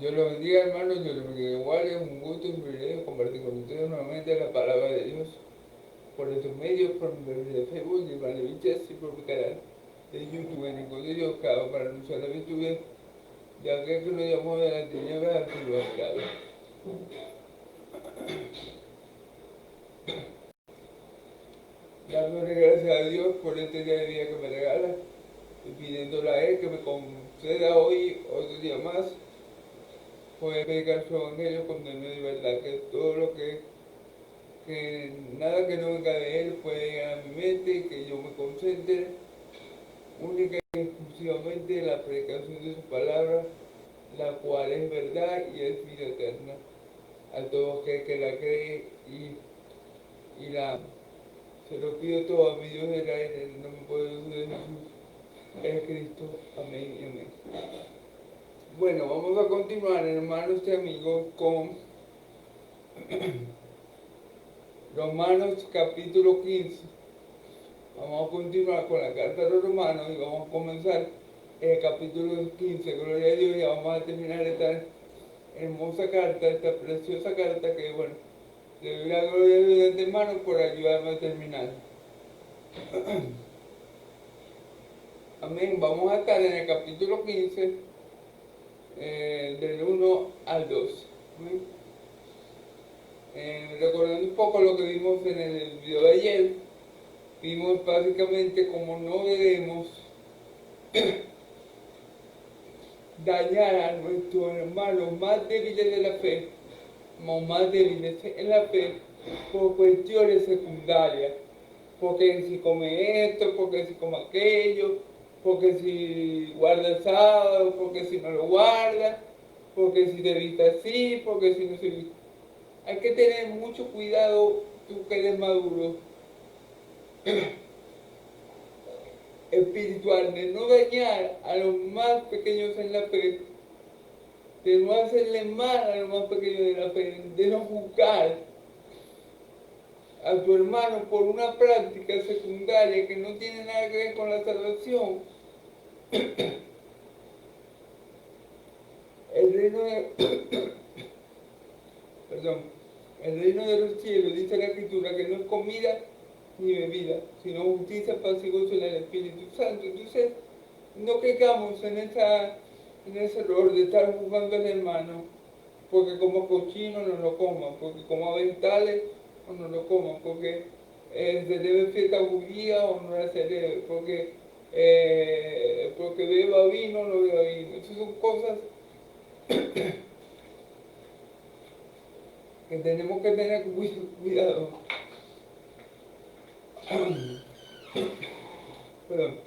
Dios los bendiga, hermanos. Yo les bendiga igual. Es un gusto y un privilegio compartir con ustedes nuevamente la palabra de Dios por estos medios, por mi perfil de Facebook, de Valevichas y por mi canal de YouTube en el de Dios, cada para anunciar la virtud de aquel que nos llamó de la tiniebla al su luz claro. Dándole gracias a Dios por este día de vida que me regala y pidiéndole a Él que me conceda hoy otro día más poder predicar su evangelio con verdad, que todo lo que nada que no venga de Él puede llegar a mi mente y que yo me concentre única y exclusivamente en la predicación de su palabra, la cual es verdad y es vida eterna a todo aquel que la cree y la ama. Se lo pido todo a mi Dios del aire, en el nombre poderoso de Jesús, es Cristo. Amén y amén. Bueno, vamos a continuar, hermanos y amigos, con Romanos capítulo 15. Vamos a continuar con la carta de los Romanos y vamos a comenzar el capítulo 15. Gloria a Dios, y vamos a terminar esta hermosa carta, esta preciosa carta que, bueno, le doy la gloria a Dios de antemano por ayudarme a terminar. Amén. Vamos a estar en el capítulo 15, del 1 al 2. Amén. Recordando un poco lo que vimos en el video de ayer, vimos básicamente cómo no debemos dañar a nuestros hermanos más débiles de la fe, como más débiles en la fe, por cuestiones secundarias, porque si come esto, porque si come aquello, porque si guarda el sábado, porque si no lo guarda, porque si te viste así, porque si no se viste. Hay que tener mucho cuidado, tú que eres maduro, espiritual, de no dañar a los más pequeños en la fe, de no hacerle mal a los más pequeños de la fe, de no juzgar a tu hermano por una práctica secundaria que no tiene nada que ver con la salvación. El reino de, perdón, el reino de los cielos, dice la Escritura, que no es comida ni bebida, sino justicia, paz y gozo en el Espíritu Santo. Entonces, no caigamos en ese error de estar juzgando al hermano, porque como cochino no lo coma, porque como aventales o no lo coma, porque se debe fiesta judía o no la se debe, porque beba vino o no beba vino. Esas son cosas que tenemos que tener cuidado. Perdón.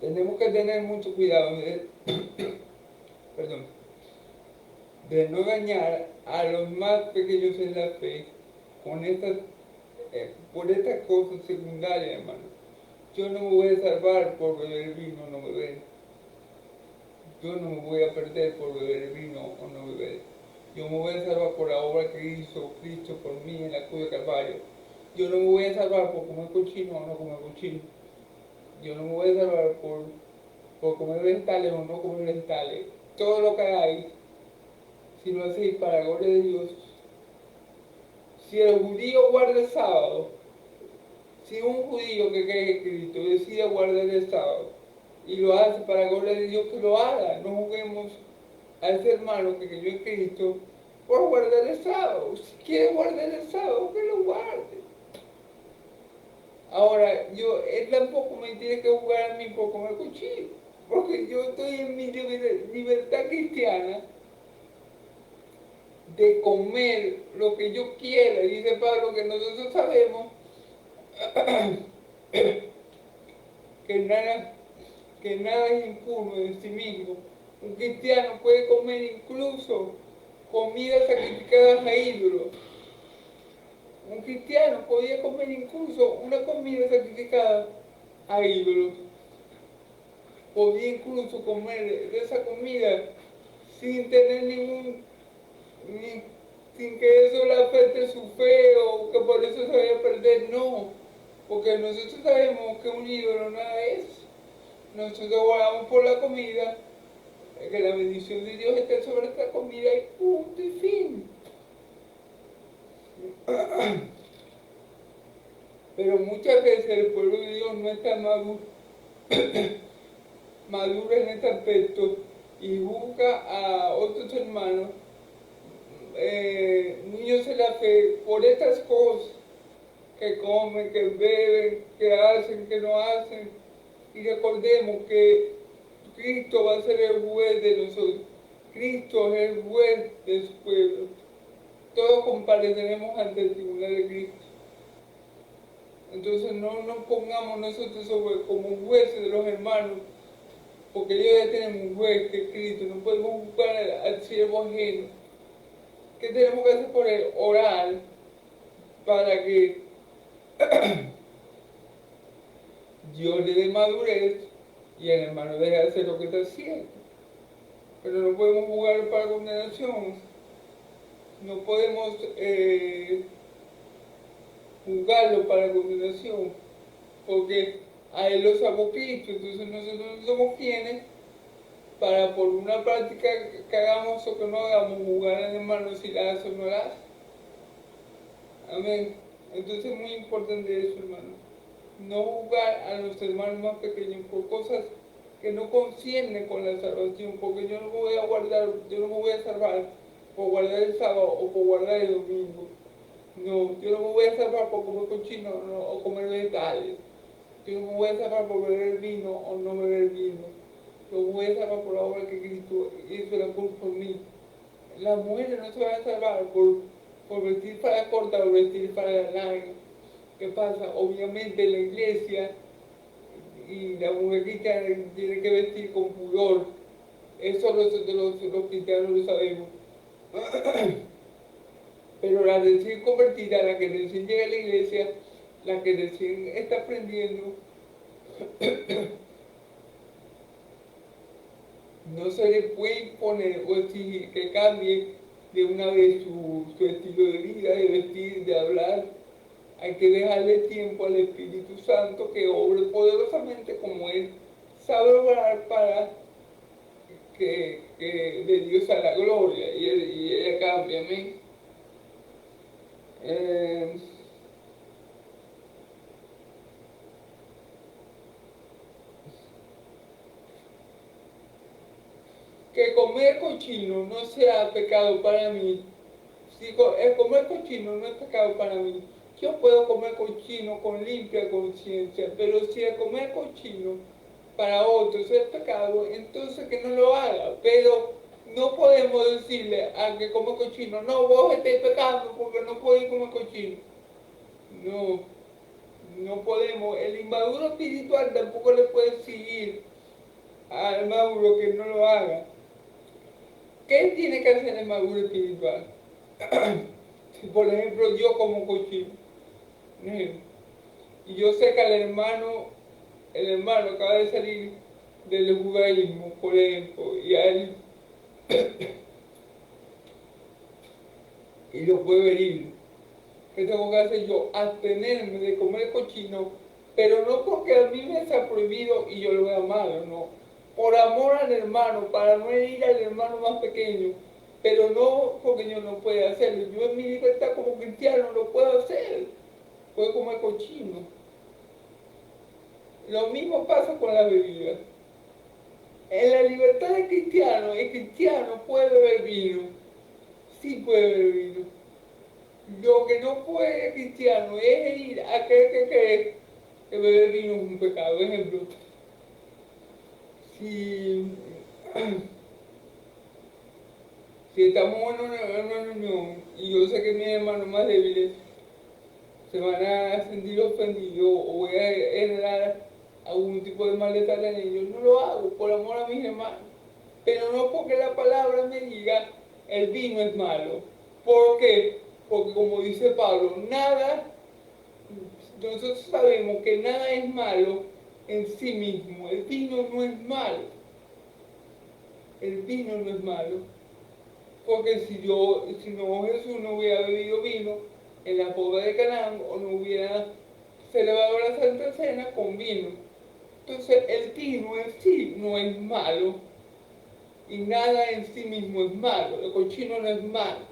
Tenemos que tener mucho cuidado perdón, de no dañar a los más pequeños en la fe con por estas cosas secundarias, hermano. Yo no me voy a salvar por beber vino o no beber. Yo no me voy a perder por beber vino o no beber. Yo me voy a salvar por la obra que hizo Cristo por mí en la cruz de Calvario. Yo no me voy a salvar por comer cochino o no comer cochino. Yo no me voy a salvar por comer vegetales o no comer vegetales. Todo lo que hay, si lo hacéis para la gloria de Dios. Si el judío guarda el sábado, si un judío que cree en Cristo decide guardar el sábado y lo hace para la gloria de Dios, que lo haga. No juguemos a ese hermano que creyó en Cristo por guardar el sábado. Si quiere guardar el sábado, que lo guarde. Ahora, él tampoco me tiene que jugar a mí por comer cuchillo, porque yo estoy en mi libertad cristiana de comer lo que yo quiera. Dice Pablo que nosotros sabemos que nada es impuro en sí mismo. Un cristiano puede comer incluso comidas sacrificadas a ídolos. Un cristiano podía comer incluso una comida sacrificada a ídolos. Podía incluso comer de esa comida sin tener sin que eso le afecte su fe o que por eso se vaya a perder. No, porque nosotros sabemos que un ídolo nada es. Nosotros oramos por la comida, que la bendición de Dios esté sobre esta comida y punto y fin. Pero muchas veces el pueblo de Dios no está maduro, maduro en este aspecto y busca a otros hermanos, niños en la fe, por estas cosas que comen, que beben, que hacen, que no hacen. Y recordemos que Cristo va a ser el juez de nosotros. Cristo es el juez de su pueblo. Todos compareceremos ante el tribunal de Cristo. Entonces no nos pongamos nosotros como jueces de los hermanos, porque ellos ya tienen un juez que es Cristo. No podemos juzgar al siervo ajeno. ¿Qué tenemos que hacer por él? Orar para que Dios le dé madurez y el hermano deje de hacer lo que está haciendo. Pero no podemos jugar para condenación. No podemos juzgarlo para condenación, porque a él lo salvó Cristo. Entonces nosotros no somos quienes para por una práctica que hagamos o que no hagamos juzgar al hermano si la hace o no la hace. Amén. Entonces es muy importante eso, hermano. No juzgar a los hermanos más pequeños por cosas que no conciernen con la salvación, porque yo no me voy a guardar, yo no me voy a salvar por guardar el sábado o por guardar el domingo. No, yo no me voy a salvar por comer cochino o comer vegetales. Yo no me voy a salvar por beber vino o no beber vino. Yo me voy a salvar por la obra que Cristo hizo la cruz por mí. Las mujeres no se van a salvar por vestir para corta o vestir para larga. ¿Qué pasa? Obviamente la iglesia y la mujer cristiana tiene que vestir con pudor. Eso nosotros los cristianos lo sabemos. Pero la recién convertida, la que recién llega a la iglesia, la que recién está aprendiendo, no se le puede imponer o exigir que cambie de una vez su estilo de vida, de vestir, de hablar. Hay que dejarle tiempo al Espíritu Santo que obre poderosamente como Él sabe obrar para que de Dios a la gloria y ella cambie. Amén. Que comer cochino no sea pecado para mí. Si el comer cochino no es pecado para mí, yo puedo comer cochino con limpia conciencia, pero si el comer cochino para otros es pecado, entonces que no lo haga. Pero no podemos decirle al que come cochino, no, vos estés pecando porque no podés comer cochino. No, no podemos. El inmaduro espiritual tampoco le puede exigir al maduro que no lo haga. ¿Qué tiene que hacer el maduro espiritual? Si por ejemplo yo como cochino, y yo sé que el hermano acaba de salir del judaísmo, por ejemplo, y a él y lo puede venir. ¿Qué tengo que hacer yo? Abstenerme de comer cochino, pero no porque a mí me está prohibido y yo lo vea malo, no. Por amor al hermano, para no herir al hermano más pequeño, pero no porque yo no pueda hacerlo. Yo en mi libertad como cristiano lo puedo hacer. Puedo comer cochino. Lo mismo pasa con la bebida. En la libertad del cristiano, el cristiano puede beber vino. Sí puede beber vino. Lo que no puede el cristiano es ir a aquel que cree que beber vino es un pecado. Por ejemplo, si, si estamos en una reunión y yo sé que mis hermanos más débiles se van a sentir ofendidos o voy a generar algún tipo de malestar en ellos, no lo hago por amor a mis hermanos. Pero no porque la palabra me diga el vino es malo. ¿Por qué? Porque como dice Pablo, nosotros sabemos que nada es malo en sí mismo. El vino no es malo. El vino no es malo. Porque si no Jesús no hubiera bebido vino en la boda de Canaán o no hubiera celebrado la Santa Cena con vino. Entonces el vino en sí no es malo. y nada en sí mismo es malo, lo cochino no es malo.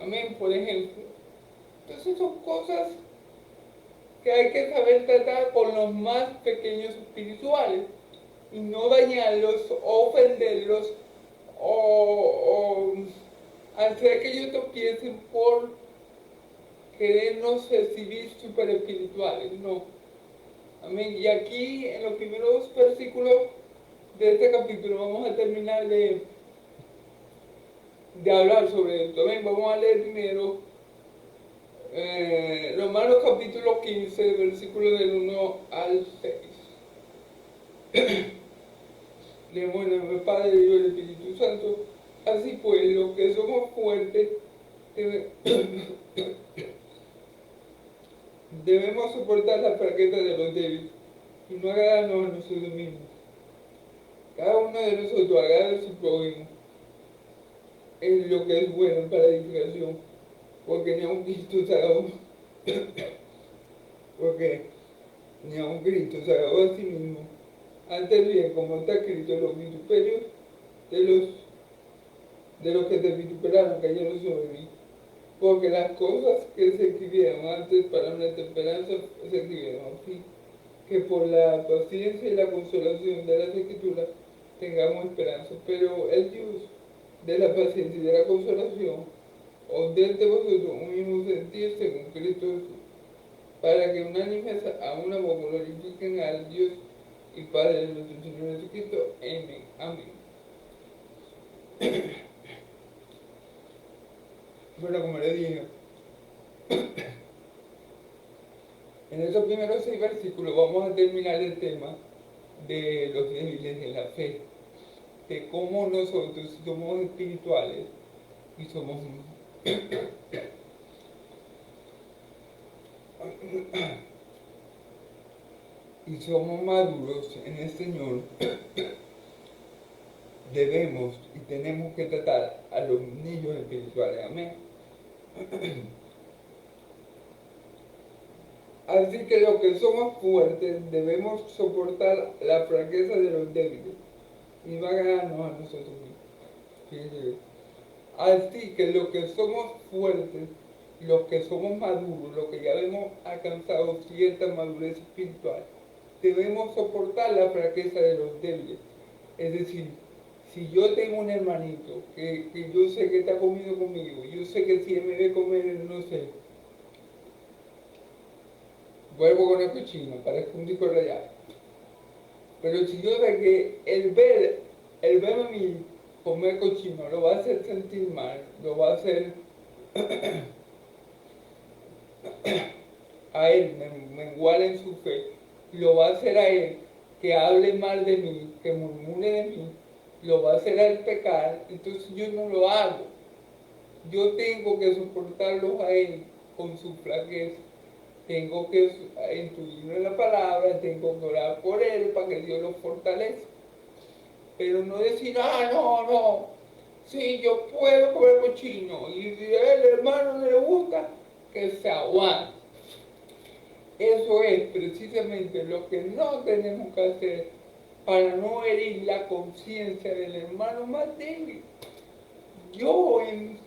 Amén, por ejemplo. Entonces son cosas que hay que saber tratar con los más pequeños espirituales y no dañarlos o ofenderlos o hacer que ellos tropiecen por querernos recibir super espirituales, no. Amén. Y aquí en los primeros versículos de este capítulo vamos a terminar de hablar sobre esto. Amén. Vamos a leer primero Romanos capítulo 15, versículo del 1 al 6. Leemos en el nombre del Padre, del Hijo y del Espíritu Santo. Así pues, los que somos fuertes debemos soportar la fraqueza de los débiles y no agradarnos a nosotros mismos. Cada uno de nosotros agrada a su prójimo en lo que es bueno para edificación, porque ni aun Cristo se agradó, porque ni aun Cristo se agradó a sí mismo. Antes bien, como está escrito, los vituperios de los que te vituperaron cayeron sobre mí, porque las cosas que se escribieron antes para nuestra esperanza se escribieron así, que por la paciencia y la consolación de las Escrituras tengamos esperanza. Pero el Dios de la paciencia y de la consolación os dé de vosotros un mismo sentir según Cristo Jesús, para que unánimes a una voz glorifiquen al Dios y Padre de nuestro Señor Jesucristo. Amén. Amén. Bueno, como le dije, en estos primeros 6 versículos vamos a terminar el tema de los débiles de la fe, de cómo nosotros somos espirituales y somos maduros en el Señor, debemos y tenemos que tratar a los niños espirituales. Amén. Así que los que somos fuertes debemos soportar la fraqueza de los débiles y no agradarnos a nosotros mismos. Fíjense. Así que los que somos fuertes, los que somos maduros, los que ya hemos alcanzado cierta madurez espiritual, debemos soportar la fraqueza de los débiles. Es decir, si yo tengo un hermanito que yo sé que está comiendo conmigo, yo sé que si él me ve comer, no sé, vuelvo con el cochino, parezco un disco rayado. Pero si yo sé que el verme a mí comer cochino lo va a hacer sentir mal, lo va a hacer a él menguar en su fe, lo va a hacer a él que hable mal de mí, que murmure de mí, lo va a hacer a él pecar, entonces yo no lo hago. Yo tengo que soportarlos a él con su flaqueza. Tengo que instruirlo en la palabra, tengo que orar por él para que Dios lo fortalezca. Pero no decir, no, sí, yo puedo comer cochino y si a él, hermano, no le gusta, que se aguante. Eso es precisamente lo que no tenemos que hacer para no herir la conciencia del hermano más débil. Yo en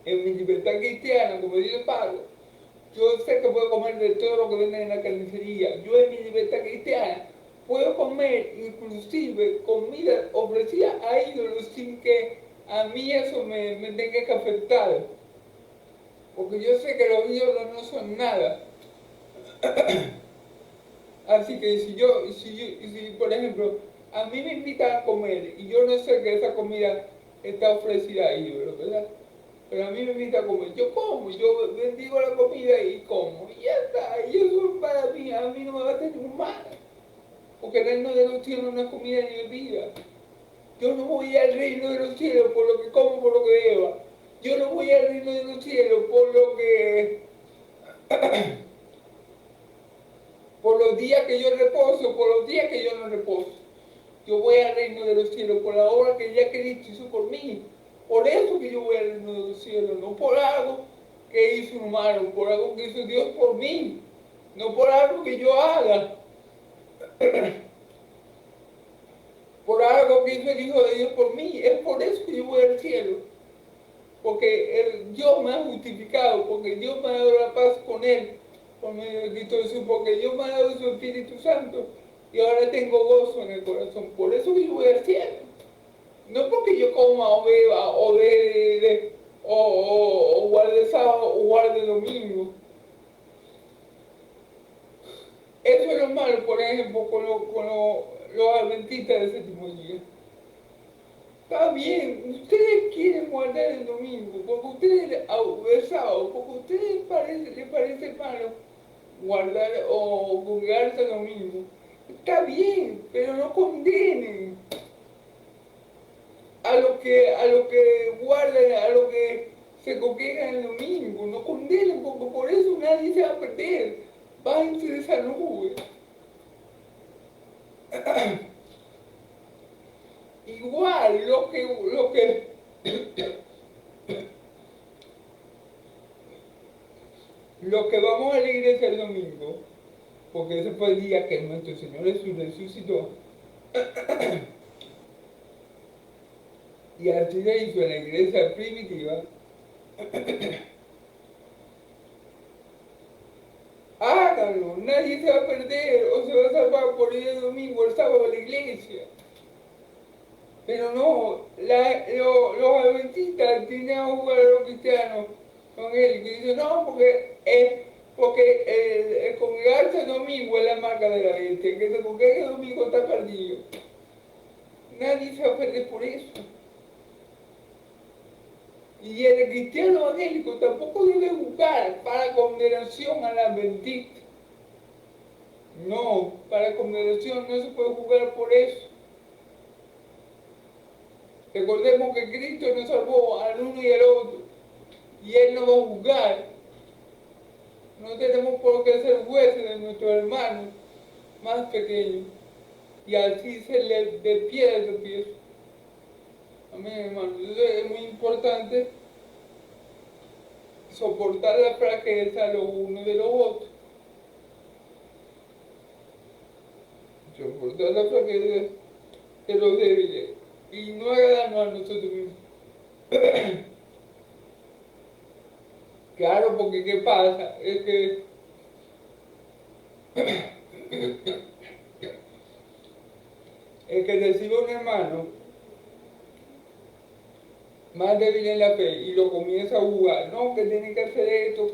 mi libertad cristiana, como dice Pablo, yo sé que puedo comer de todo lo que venden en la carnicería. Yo en mi libertad cristiana puedo comer inclusive comida ofrecida a ídolos sin que a mí eso me tenga que afectar. Porque yo sé que los ídolos no son nada. Así que si por ejemplo, a mí me invitan a comer y yo no sé que esa comida está ofrecida a ídolos, ¿verdad? Pero a mí me invitan a comer, yo como, yo bendigo la comida y como, y ya está, y eso para mí, a mí no me va a hacer ningún mal, porque el reino de los cielos no es comida ni bebida. Yo no voy al reino de los cielos por lo que como, por lo que beba. Yo no voy al reino de los cielos por los días que yo reposo, por los días que yo no reposo. Yo voy al reino de los cielos por la obra que ya Cristo hizo por mí. Por eso que yo voy al reino de los cielos, no por algo que hizo un humano, por algo que hizo Dios por mí, no por algo que yo haga. por algo que hizo el Hijo de Dios por mí. Es por eso que yo voy al cielo. Porque Dios me ha justificado, porque Dios me ha dado la paz con Él, por medio de Cristo Jesús, porque Dios me ha dado su Espíritu Santo y ahora tengo gozo en el corazón. Por eso que yo voy al cielo. No porque yo coma o beba o guarde sábado o guarde domingo. Eso es lo malo, por ejemplo, los adventistas del séptimo día. Está bien, ustedes quieren guardar el domingo, porque ustedes, el sábado, porque a ustedes les parece malo guardar o congregarse el domingo. Está bien, pero no condenen a lo que guardan, a lo que se congregan el domingo. No condenen, porque por eso nadie se va a perder. Bájense de esa nube. Igual lo que vamos a la iglesia el domingo, porque ese fue el día que nuestro Señor Jesús resucitó, y así se hizo en la iglesia primitiva. Háganlo, nadie se va a perder o se va a salvar por ir el domingo, el sábado a la iglesia. Pero no, los adventistas tienen a jugar a los cristianos con él y dicen, no, porque el congregarse el domingo es la marca de la bestia, el que se congrega el domingo está perdido. Nadie se va a perder por eso. Y el cristiano evangélico tampoco debe juzgar para condenación al adventista. No, para condenación no se puede juzgar por eso. Recordemos que Cristo nos salvó al uno y al otro, y Él nos va a juzgar. No tenemos por qué ser jueces de nuestros hermanos más pequeños, y así se les despiera el tropiezo. Amén, hermanos. Entonces es muy importante soportar la fraqueza los unos de los otros. Soportar la fraqueza de los débiles y no agradarnos a nosotros mismos. Claro, porque ¿qué pasa? Es que recibe un hermano más débil en la fe y lo comienza a jugar, no, que tiene que hacer esto,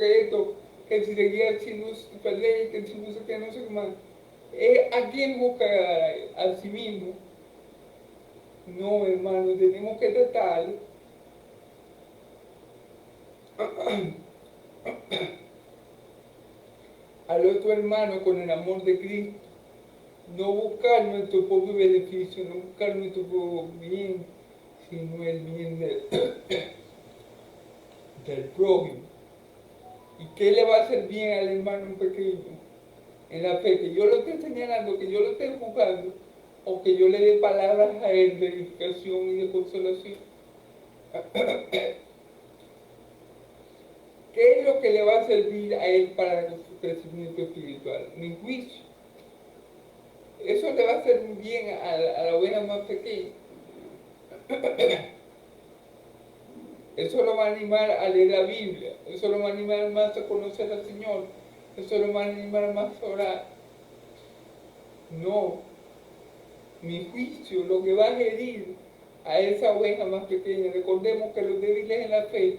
que si seguía haciendo perder, que si no sé qué, no sé qué más. ¿A quién busca a sí mismo? No, hermano, tenemos que tratar al otro hermano con el amor de Cristo. No buscar nuestro propio beneficio, no buscar nuestro propio bien, sino el bien del prójimo. ¿Y qué le va a hacer bien al hermano pequeño en la fe? Que yo lo esté señalando, que yo lo esté juzgando, o que yo le dé palabras a él de edificación y de consolación. ¿Qué es lo que le va a servir a él para su crecimiento espiritual? Mi juicio. Eso le va a hacer bien a la oveja más pequeña. Eso lo va a animar a leer la Biblia. Eso lo va a animar más a conocer al Señor. Eso lo va a animar más a orar. No. Mi juicio lo que va a herir a esa oveja más pequeña. Recordemos que los débiles en la fe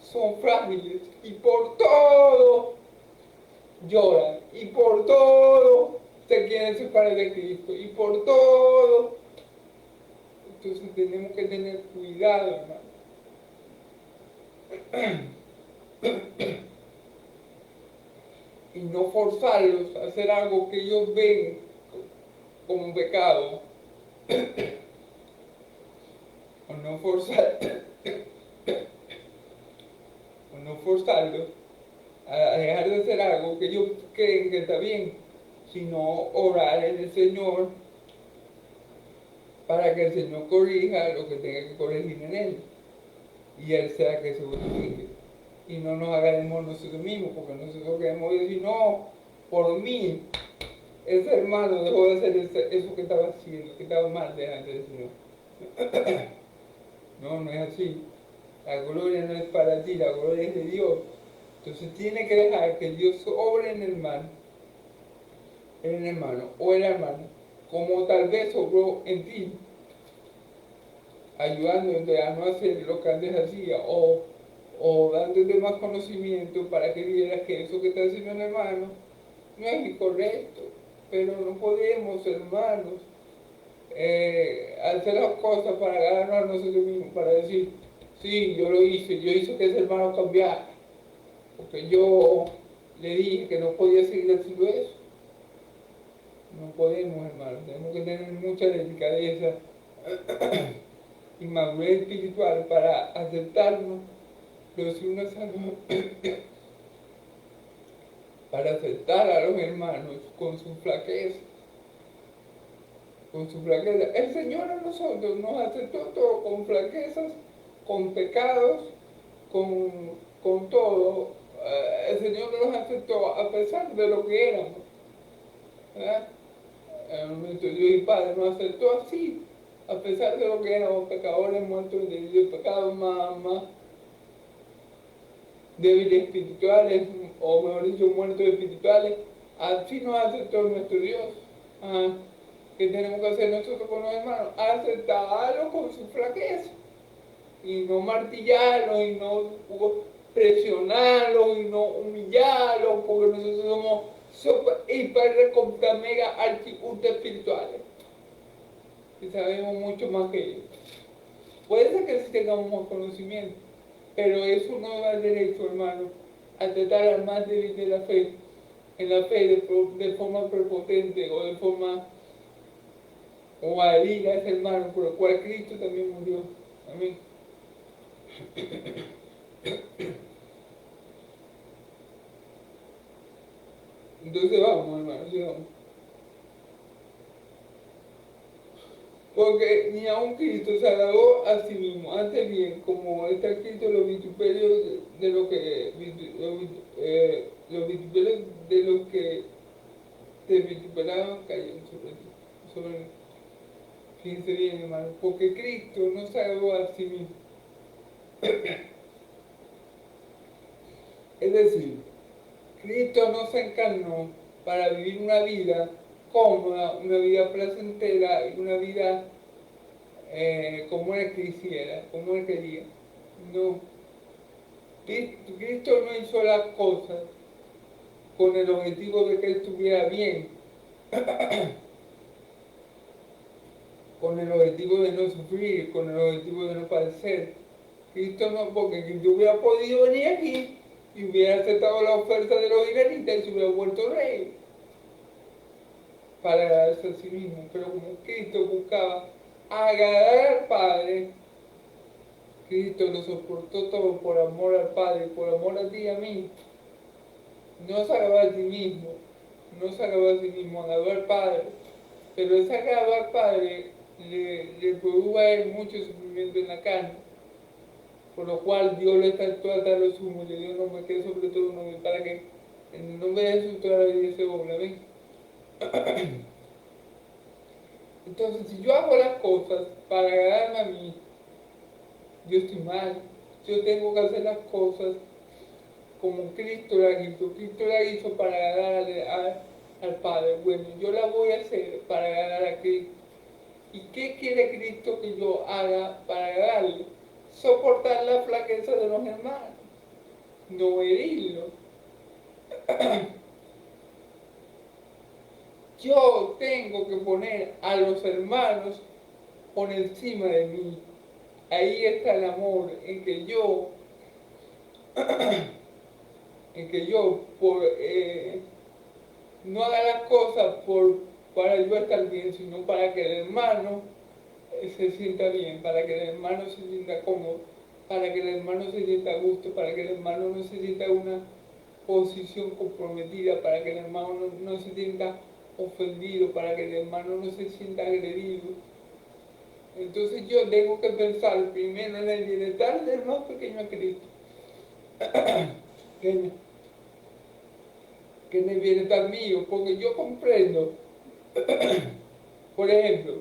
son frágiles y por todo lloran y por todo se quieren separar de Cristo y por todo. Entonces tenemos que tener cuidado, hermano, y no forzarlos a hacer algo que ellos ven como un pecado, o no forzarlos a dejar de hacer algo que ellos creen que está bien, sino orar en el Señor para que el Señor corrija lo que tenga que corregir en él y Él sea que se justifique y no nos hagamos nosotros mismos, porque nosotros queremos decir, no, por mí, ese hermano dejó de hacer eso que estaba haciendo, que estaba mal delante del Señor. No, no es así. La gloria no es para ti, la gloria es de Dios. Entonces tiene que dejar que Dios obre en el hermano o en la hermana, como tal vez obró en ti, ayudándote a no hacer lo que antes hacía o dándote más conocimiento para que vieras que eso que está haciendo el hermano no es incorrecto. Pero no podemos, hermanos, hacer las cosas para ganarnos a nosotros mismos, para decir, sí, yo lo hice, yo hice que ese hermano cambiara, porque yo le dije que no podía seguir haciendo eso. No podemos, hermano, tenemos que tener mucha delicadeza y madurez espiritual para aceptarnos los unos a los para aceptar a los hermanos con su flaqueza, con su flaqueza. El Señor a nosotros nos aceptó todo con flaquezas, con pecados, con todo. El Señor nos aceptó a pesar de lo que éramos, ¿verdad? Nuestro Dios y Padre nos aceptó así, a pesar de lo que éramos pecadores muertos de Dios, pecados más débiles espirituales, o mejor dicho, muertos espirituales. Así nos aceptó nuestro Dios. ¿Qué tenemos que hacer nosotros con los hermanos? Aceptarlos con su flaqueza y no martillarlos y no presionarlos y no humillarlos, porque nosotros somos super, hiper, recontra, mega, archi, ultra espirituales y sabemos mucho más que ellos. Puede ser que sí tengamos más conocimiento, pero eso no da derecho, hermano, a tratar al más débil de la fe, en la fe de forma prepotente o de forma o a herir a ese hermano por el cual Cristo también murió. Amén. Entonces vamos, hermano, sigamos. Porque ni aun Cristo se agradó a sí mismo, antes bien, como está escrito los vituperios de lo que los vituperios de los que te vituperaban cayeron sobre ti. Fíjense bien, hermano, porque Cristo no se agradó a sí mismo. Es decir, Cristo no se encarnó para vivir una vida cómoda, una vida placentera y una vida como él quisiera, como él quería. No. Cristo no hizo las cosas con el objetivo de que él estuviera bien, con el objetivo de no sufrir, con el objetivo de no padecer. Cristo no, porque Cristo hubiera podido venir aquí y hubiera aceptado la oferta de los israelitas y se hubiera vuelto rey para agradarse a sí mismo. Pero como Cristo buscaba agradar al Padre, Cristo lo soportó todo por amor al Padre, por amor a ti y a mí. No se agradó a sí mismo, no se agradó a sí mismo, agradó al Padre. Pero ese agradó al Padre le produjo a él mucho sufrimiento en la carne, por lo cual Dios le trató a dar los humos, le dio un nombre que es sobre todo un nombre, para que en el nombre de Jesús toda la vida se obra. ¿Ven? Entonces, si yo hago las cosas para agradarme a mí, yo estoy mal. Yo tengo que hacer las cosas como Cristo la hizo. Cristo la hizo para agradar al Padre. Bueno, yo la voy a hacer para agradar a Cristo. ¿Y qué quiere Cristo que yo haga para agradarle? Soportar la flaqueza de los hermanos, no herirlos. Yo tengo que poner a los hermanos por encima de mí. Ahí está el amor, en que yo no haga las cosas para yo estar bien, sino para que el hermano se sienta bien, para que el hermano se sienta cómodo, para que el hermano se sienta a gusto, para que el hermano no se sienta en una posición comprometida, para que el hermano no se sienta ofendido, para que el hermano no se sienta agredido. Entonces yo tengo que pensar primero en el bienestar del más pequeño a Cristo. que en el bienestar mío, porque yo comprendo, por ejemplo,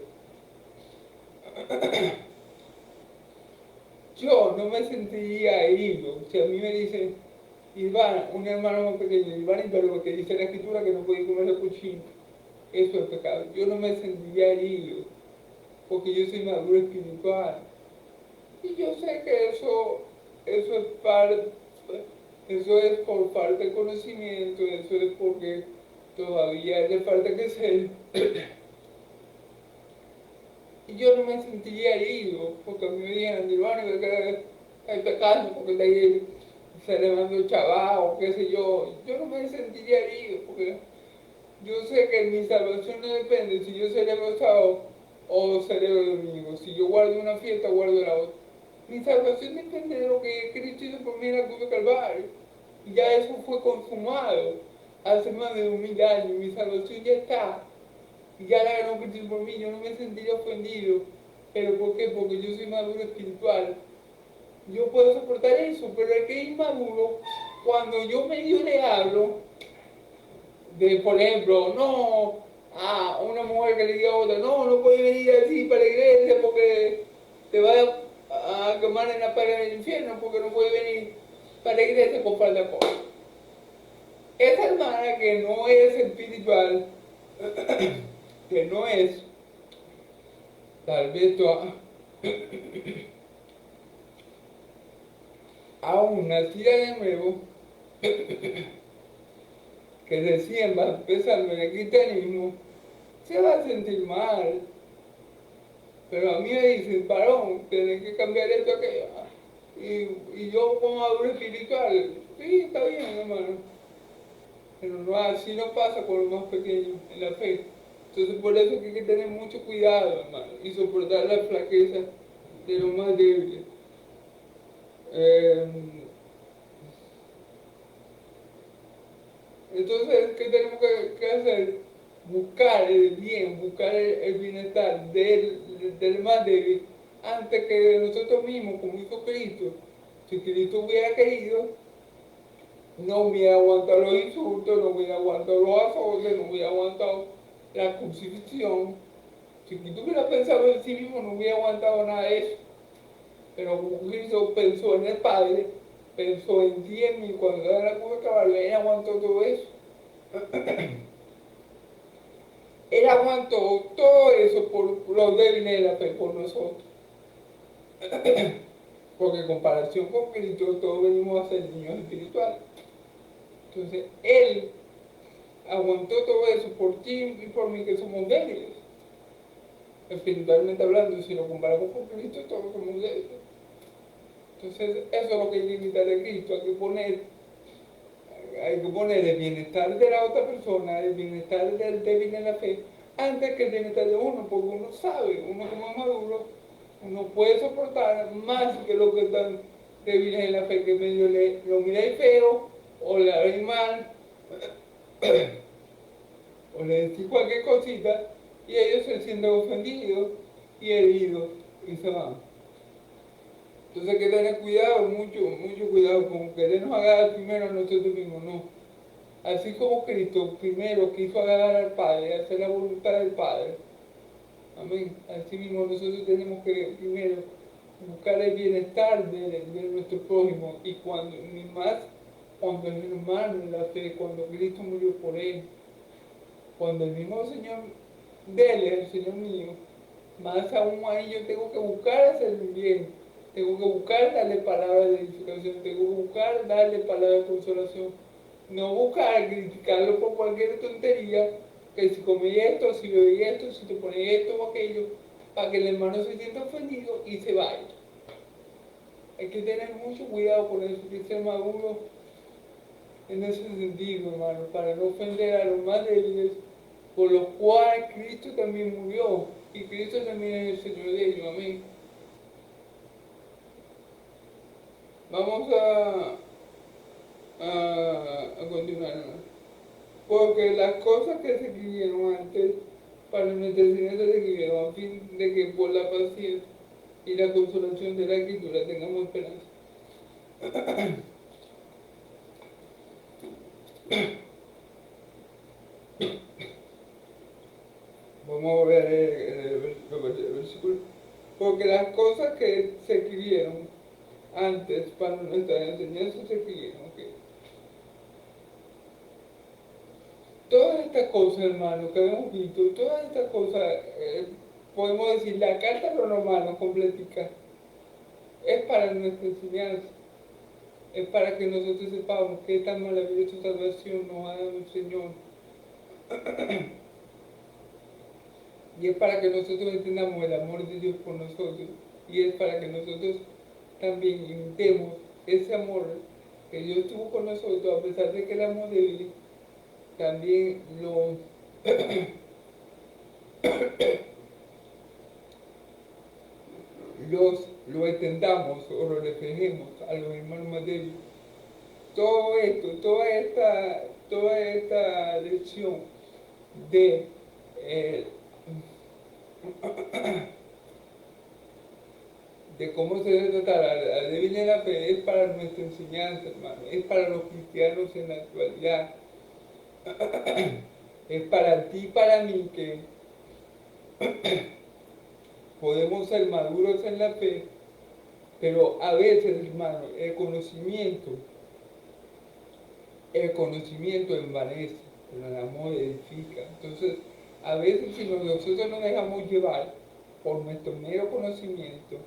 yo no me sentiría herido si a mí me dicen, Iván, un hermano más pequeño, Iván, pero que dice la escritura que no puede comer cochino, eso es pecado. Yo no me sentiría herido, porque yo soy maduro espiritual. Y yo sé que eso es parte, eso es por falta de conocimiento, eso es porque todavía le falta crecer. Y yo no me sentiría herido, porque a mí me dijeron, Iván, que hay pecado, porque está ahí celebrando chaval o qué sé yo. Yo no me sentiría herido, porque yo sé que mi salvación no depende si yo celebro sábado o celebro domingo, si yo guardo una fiesta o guardo la otra. Mi salvación depende de lo que Cristo hizo por mí en la cruz de Calvario. Y ya eso fue consumado hace más de 2000 años. Mi salvación ya está. Y ya la ganó Cristo por mí. Yo no me sentiría ofendido. ¿Pero por qué? Porque yo soy maduro espiritual. Yo puedo soportar eso, pero el que es inmaduro, cuando yo medio le hablo, de, por ejemplo, no a una mujer que le diga a otra, no, no puedes venir así para la iglesia porque te va a quemar en la pared del infierno, porque no puedes venir para la iglesia con falta de cosas. Esa hermana que no es espiritual, que no es, tal vez toda, aún nacida de nuevo, que recién va empezando en el cristianismo, se va a sentir mal. Pero a mí me dicen, varón, tenés que cambiar esto, aquello. Y yo como adulto espiritual, sí, está bien, hermano. Pero no, así no pasa con los más pequeños en la fe. Entonces por eso es que hay que tener mucho cuidado, hermano, y soportar la flaqueza de los más débiles. Eh, entonces, ¿qué tenemos que hacer? Buscar el bien, buscar el bienestar del más débil antes que de nosotros mismos, como hizo Cristo. Si Cristo hubiera querido, no hubiera aguantado los insultos, no hubiera aguantado los azotes, no hubiera aguantado la crucifixión. Si Cristo hubiera pensado en sí mismo, no hubiera aguantado nada de eso. Pero como Cristo pensó en el Padre, pensó en ti y en mí, cuando era la cruz de caballo, él aguantó todo eso. Él aguantó todo eso por los débiles de la fe, por nosotros. Porque en comparación con Cristo, todos venimos a ser niños espirituales. Entonces, Él aguantó todo eso por ti y por mí, que somos débiles. Espiritualmente hablando, si lo comparamos con Cristo, todos somos débiles. Entonces, eso es lo que hay que imitar de Cristo. Hay que poner el bienestar de la otra persona, el bienestar del débil en la fe, antes que el bienestar de uno, porque uno sabe, uno como maduro, uno puede soportar más que lo que están débiles en la fe, que medio lo miráis feo, o le habéis mal, o le decís cualquier cosita, y ellos se sienten ofendidos y heridos, y se van. Entonces hay que tener cuidado, mucho cuidado con querernos agarrar primero a nosotros mismos, no. Así como Cristo primero quiso agarrar al Padre, hacer la voluntad del Padre. Amén. Así mismo nosotros tenemos que primero buscar el bienestar de nuestro prójimo, y ni más cuando el hermano en la fe, cuando Cristo murió por él, cuando el mismo Señor de él es el Señor mío, más aún ahí yo tengo que buscar hacer el bien, tengo que buscar darle palabras de edificación, tengo que buscar darle palabras de consolación, no buscar criticarlo por cualquier tontería, que si comí esto, si bebí esto, si te pones esto o aquello, para que el hermano se sienta ofendido y se vaya. Hay que tener mucho cuidado con eso, que ser maduro en ese sentido, hermano, para no ofender a los más débiles, por los cuales Cristo también murió, y Cristo también es el Señor de ellos. Amén. Vamos a continuar, hermano. Porque las cosas que se escribieron antes para nuestra enseñanza se escribieron a fin de que por la paciencia y la consolación de la escritura tengamos esperanza. versículo, porque las cosas que se escribieron antes para nuestra enseñanza se escribieron, ¿ok? Todas estas cosas, hermano, que hemos visto, todas estas cosas, podemos decir, la carta a los romanos completica, es para nuestra enseñanza, es para que nosotros sepamos qué tan maravillosa salvación nos ha dado el Señor. Y es para que nosotros entendamos el amor de Dios por nosotros. Y es para que nosotros también imitemos ese amor que Dios tuvo con nosotros, a pesar de que éramos débiles, también lo extendamos o lo reflejemos a los hermanos más débiles. Todo esto, toda esta lección de de cómo se debe tratar a la débil en la fe es para nuestra enseñanza, hermano, es para los cristianos en la actualidad, es para ti y para mí que podemos ser maduros en la fe, pero a veces, hermano, el conocimiento envanece, pero el amor edifica. Entonces, a veces si nosotros nos dejamos llevar por nuestro mero conocimiento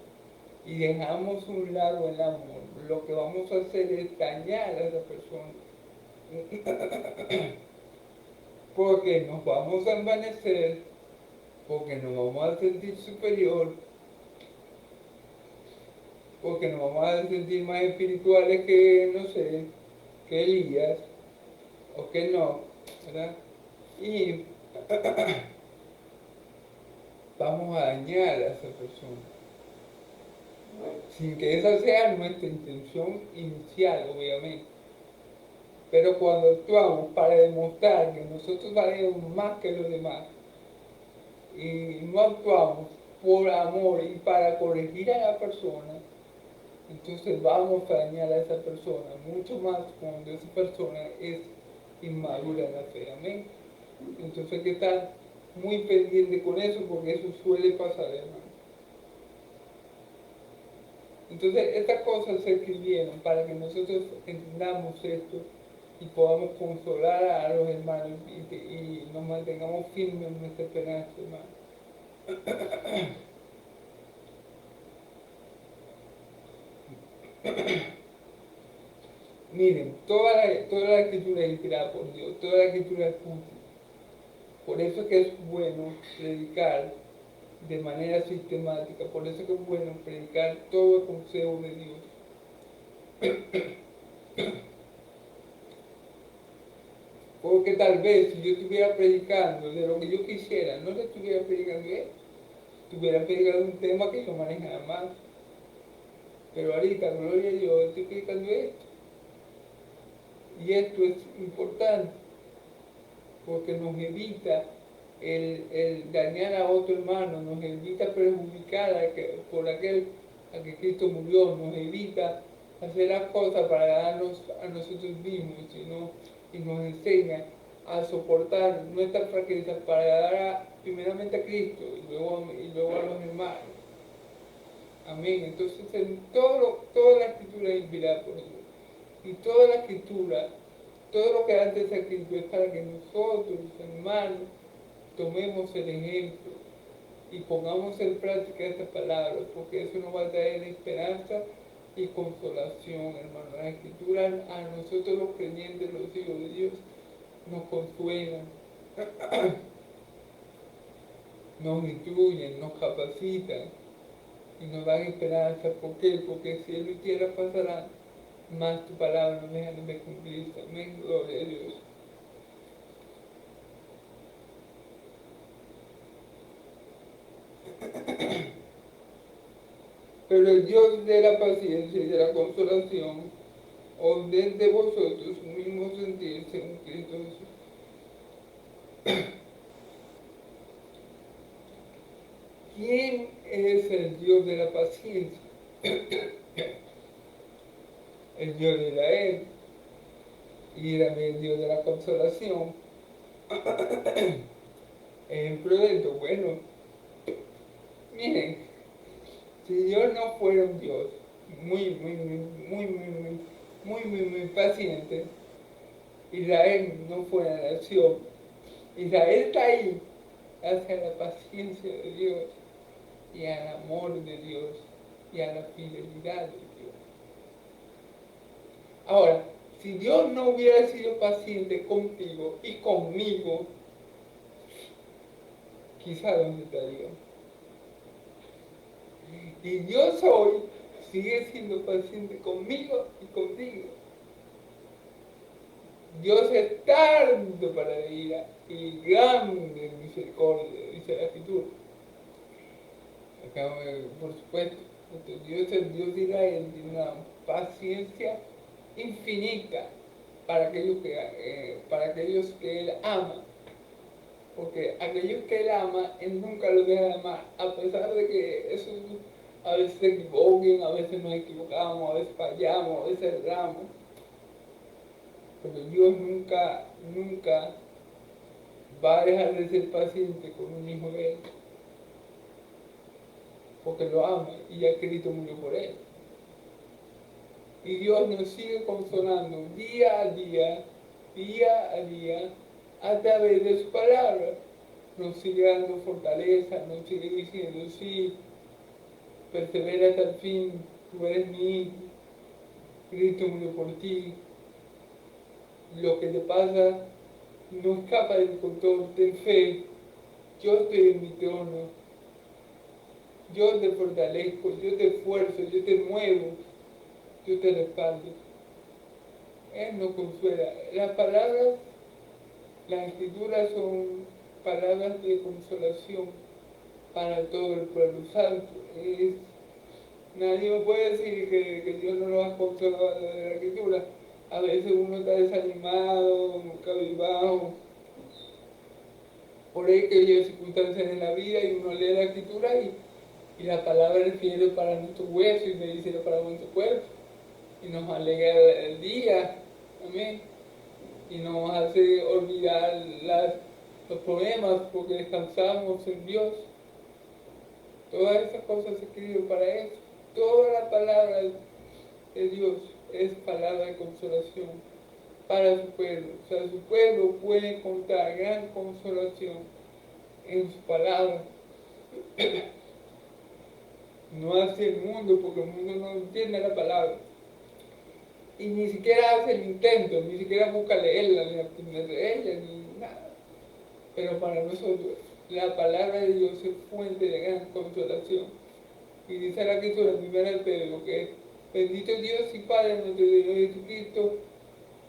y dejamos a un lado el amor, lo que vamos a hacer es dañar a esa persona. Porque nos vamos a envanecer, porque nos vamos a sentir superior, porque nos vamos a sentir más espirituales que, no sé, que Elías, o que no, ¿verdad? Y vamos a dañar a esa persona, sin que esa sea nuestra intención inicial, obviamente. Pero cuando actuamos para demostrar que nosotros valemos más que los demás, y no actuamos por amor y para corregir a la persona, entonces vamos a dañar a esa persona, mucho más cuando esa persona es inmadura en la fe, amén. Entonces hay que estar muy pendiente con eso, porque eso suele pasar, hermano. Entonces estas cosas se escribieron para que nosotros entendamos esto y podamos consolar a los hermanos y nos mantengamos firmes en nuestra esperanza, hermano. Miren, toda la escritura es inspirada por Dios, toda la escritura es útil. Por eso es que es bueno predicar de manera sistemática, por eso es que es bueno predicar todo el consejo de Dios. Porque tal vez si yo estuviera predicando de lo que yo quisiera, no le estuviera predicando esto, estuviera predicando un tema que yo manejara más. Pero ahorita, gloria a Dios, estoy predicando esto. Y esto es importante, porque nos evita el dañar a otro hermano, nos evita perjudicar por aquel a que Cristo murió, nos evita hacer las cosas para darnos a nosotros mismos, y nos enseña a soportar nuestras fraquezas para dar primeramente a Cristo y luego a los hermanos. Amén. Entonces, toda la escritura es inspirada por Dios. Y toda la escritura, todo lo que antes se escrito es para que nosotros, hermanos, tomemos el ejemplo y pongamos en práctica estas palabras, porque eso nos va a traer esperanza y consolación, hermano. Las escrituras a nosotros los creyentes, los hijos de Dios, nos consuelan, nos instruyen, nos capacitan y nos dan esperanza. ¿Por qué? Porque si Él lo hiciera pasará, más tu palabra no deja de cumplirse. Amén, gloria a Dios. Pero el Dios de la paciencia y de la consolación ordene de vosotros un mismo sentir según Cristo Jesús. ¿Quién es el Dios de la paciencia? El Dios de Israel y también el Dios de la consolación. Ejemplo de esto, bueno, Miren, si Dios no fuera un Dios muy paciente, Israel no fuera nación. Israel está ahí hacia la paciencia de Dios y al amor de Dios y a la fidelidad de Dios. Ahora, si Dios no hubiera sido paciente contigo y conmigo, quizá dónde estaría. Y Dios hoy sigue siendo paciente conmigo y contigo. Dios es tardo para la ira y grande en misericordia, dice la Escritura. Acá, por supuesto, Dios, el Dios de Israel, tiene una paciencia infinita para aquellos que Él ama. Porque aquellos que Él ama, Él nunca los deja de amar, a pesar de que eso a veces se equivoquen, a veces nos equivocamos, a veces fallamos, a veces erramos. Pero Dios nunca va a dejar de ser paciente con un hijo de Él, porque lo ama y ya Cristo murió por Él. Y Dios nos sigue consolando día a día, a través de su palabra. Nos sigue dando fortaleza, nos sigue diciendo, sí, persevera hasta el fin, tú eres mi hijo, Cristo murió por ti. Lo que te pasa no escapa del control, ten fe, yo estoy en mi trono, yo te fortalezco, yo te esfuerzo, yo te muevo, yo te respaldo. Él nos consuela. Las palabras, las escrituras son palabras de consolación para todo el pueblo santo. Nadie me puede decir que Dios no nos ha consolado de la escritura. A veces uno está desanimado, cabizbajo, por ahí que hay circunstancias en la vida y uno lee la escritura y la palabra del cielo para nuestro hueso y medicina para nuestro cuerpo. Y nos alegra el día, amén. Y nos hace olvidar los problemas porque descansamos en Dios. Todas esas cosas se escriben para eso. Toda la palabra de Dios es palabra de consolación para su pueblo. O sea, su pueblo puede encontrar gran consolación en su palabra. No hace el mundo, porque el mundo no entiende la palabra. Y ni siquiera hace el intento, ni siquiera busca leerla, ni aprender de ella, ni nada. Pero para nosotros, la palabra de Dios es fuente de gran consolación. Y dice la Escritura en 1 Pedro que bendito Dios y Padre nuestro Dios Jesucristo,